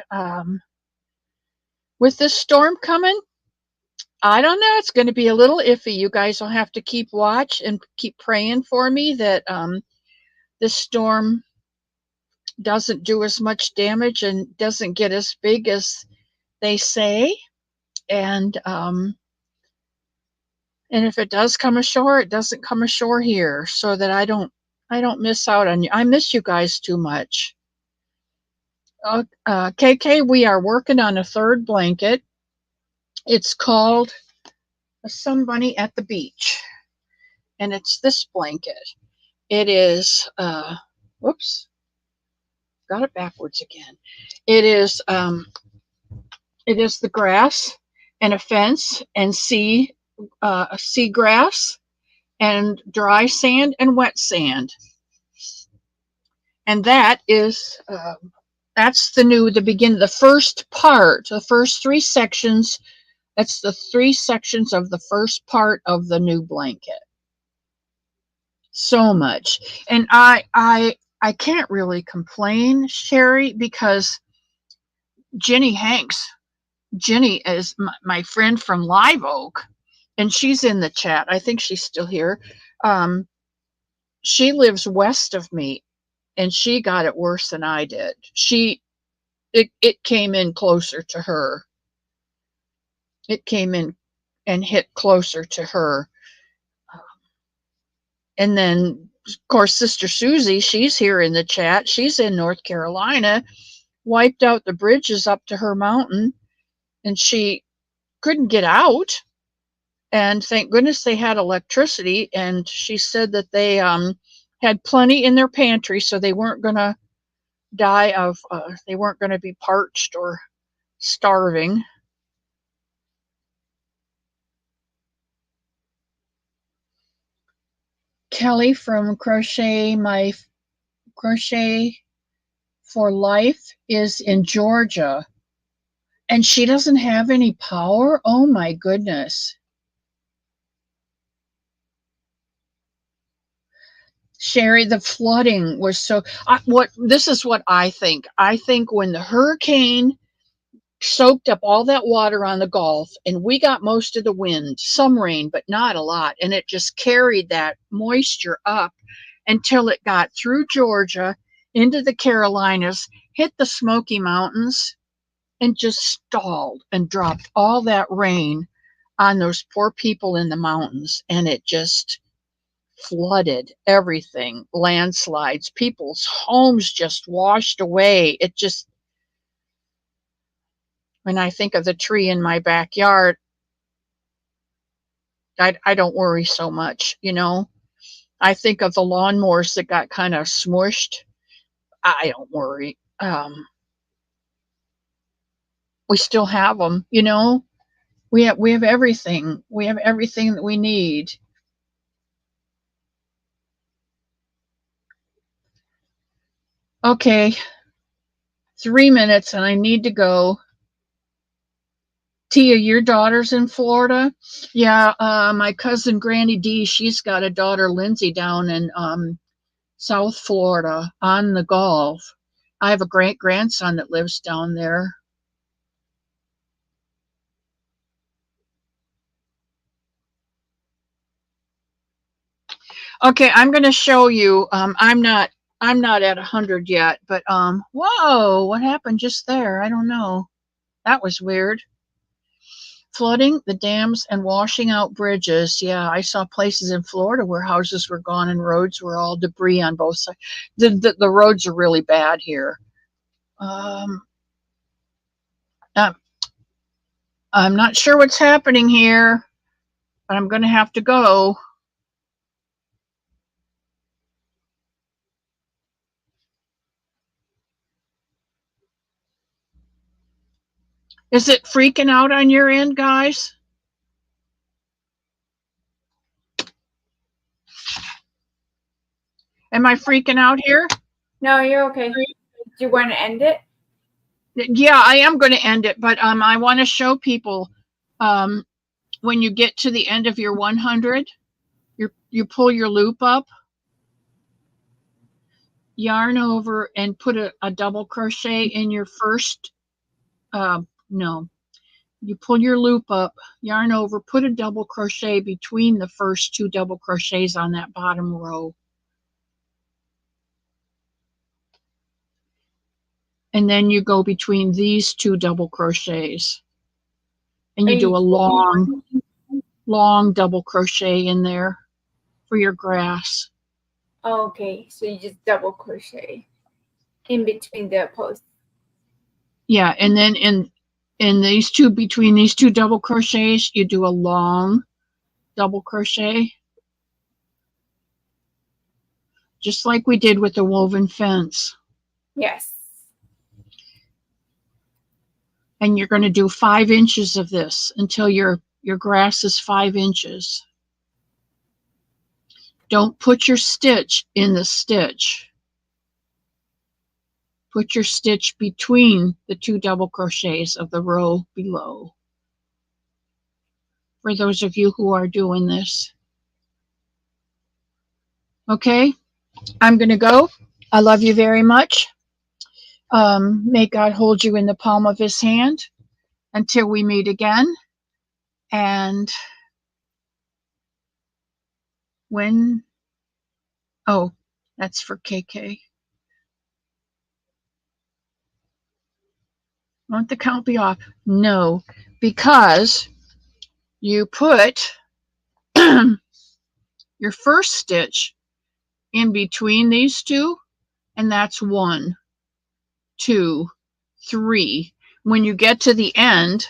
with this storm coming, I don't know. It's going to be a little iffy. You guys will have to keep watch and keep praying for me that this storm doesn't do as much damage and doesn't get as big as they say. And and if it does come ashore, it doesn't come ashore here, so that I don't miss out on you. I miss you guys too much. KK, we are working on a third blanket. It's called a Somebunny at the Beach, and it's this blanket. It is whoops, got it backwards again. It is the grass and a fence and seagrass and dry sand and wet sand. And that's the first part, the first three sections. That's the three sections of the first part of the new blanket. So much. And I can't really complain, Sherry, because Jenny is my friend from Live Oak, and she's in the chat. I think she's still here. She lives west of me, and she got it worse than I did. It came in closer to her. It came in and hit closer to her. And then, of course, Sister Susie, she's here in the chat. She's in North Carolina, wiped out the bridges up to her mountain, and she couldn't get out. And thank goodness they had electricity. And she said that they had plenty in their pantry, so they weren't going to they weren't going to be parched or starving. Kelly from Crochet for Life is in Georgia, and she doesn't have any power. Oh my goodness. Sherry, the flooding was so. This is what I think. I think when the hurricane soaked up all that water on the Gulf, and we got most of the wind, some rain, but not a lot, and it just carried that moisture up until it got through Georgia into the Carolinas, hit the Smoky Mountains, and just stalled and dropped all that rain on those poor people in the mountains, and it just flooded everything, landslides, people's homes just washed away. It just, when I think of the tree in my backyard, I don't worry so much, I think of the lawnmowers that got kind of smushed. I don't worry. We still have them, we have everything. We have everything that we need. Okay, 3 minutes and I need to go. Tia, your daughter's in Florida? Yeah, my cousin Granny D, she's got a daughter, Lindsay, down in South Florida on the Gulf. I have a great grandson that lives down there. Okay, I'm going to show you. I'm not at 100 yet, but whoa, what happened just there? I don't know. That was weird. Flooding the dams and washing out bridges. Yeah, I saw places in Florida where houses were gone and roads were all debris on both sides. The roads are really bad here. I'm not sure what's happening here, but I'm going to have to go. Is it freaking out on your end, guys? Am I freaking out here? No, you're okay. Do you want to end it? Yeah, I am going to end it, but I want to show people when you get to the end of your 100, you pull your loop up, yarn over, and put a double crochet in your first, no, you pull your loop up, yarn over, put a double crochet between the first 2 double crochets on that bottom row. And then you go between these 2 double crochets. And you do a long double crochet in there for your grass. Okay, so you just double crochet in between the posts. Yeah, and then in these 2, between these 2 double crochets, you do a long double crochet. Just like we did with the woven fence. Yes. And you're going to do 5 inches of this until your grass is 5 inches. Don't put your stitch in the stitch. Put your stitch between the 2 double crochets of the row below. For those of you who are doing this. Okay, I'm going to go. I love you very much. May God hold you in the palm of his hand until we meet again. And when, oh, that's for KK. Won't the count be off? No, because you put your first stitch in between these 2, and that's 1, 2, 3. When you get to the end,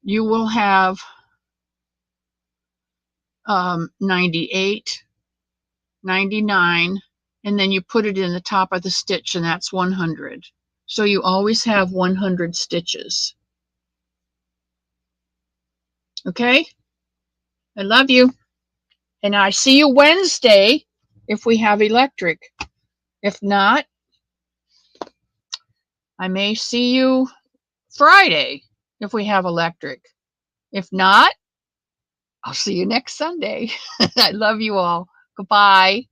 you will have 98, 99, and then you put it in the top of the stitch, and that's 100. So you always have 100 stitches. Okay? I love you. And I see you Wednesday if we have electric. If not, I may see you Friday if we have electric. If not, I'll see you next Sunday. I love you all. Goodbye.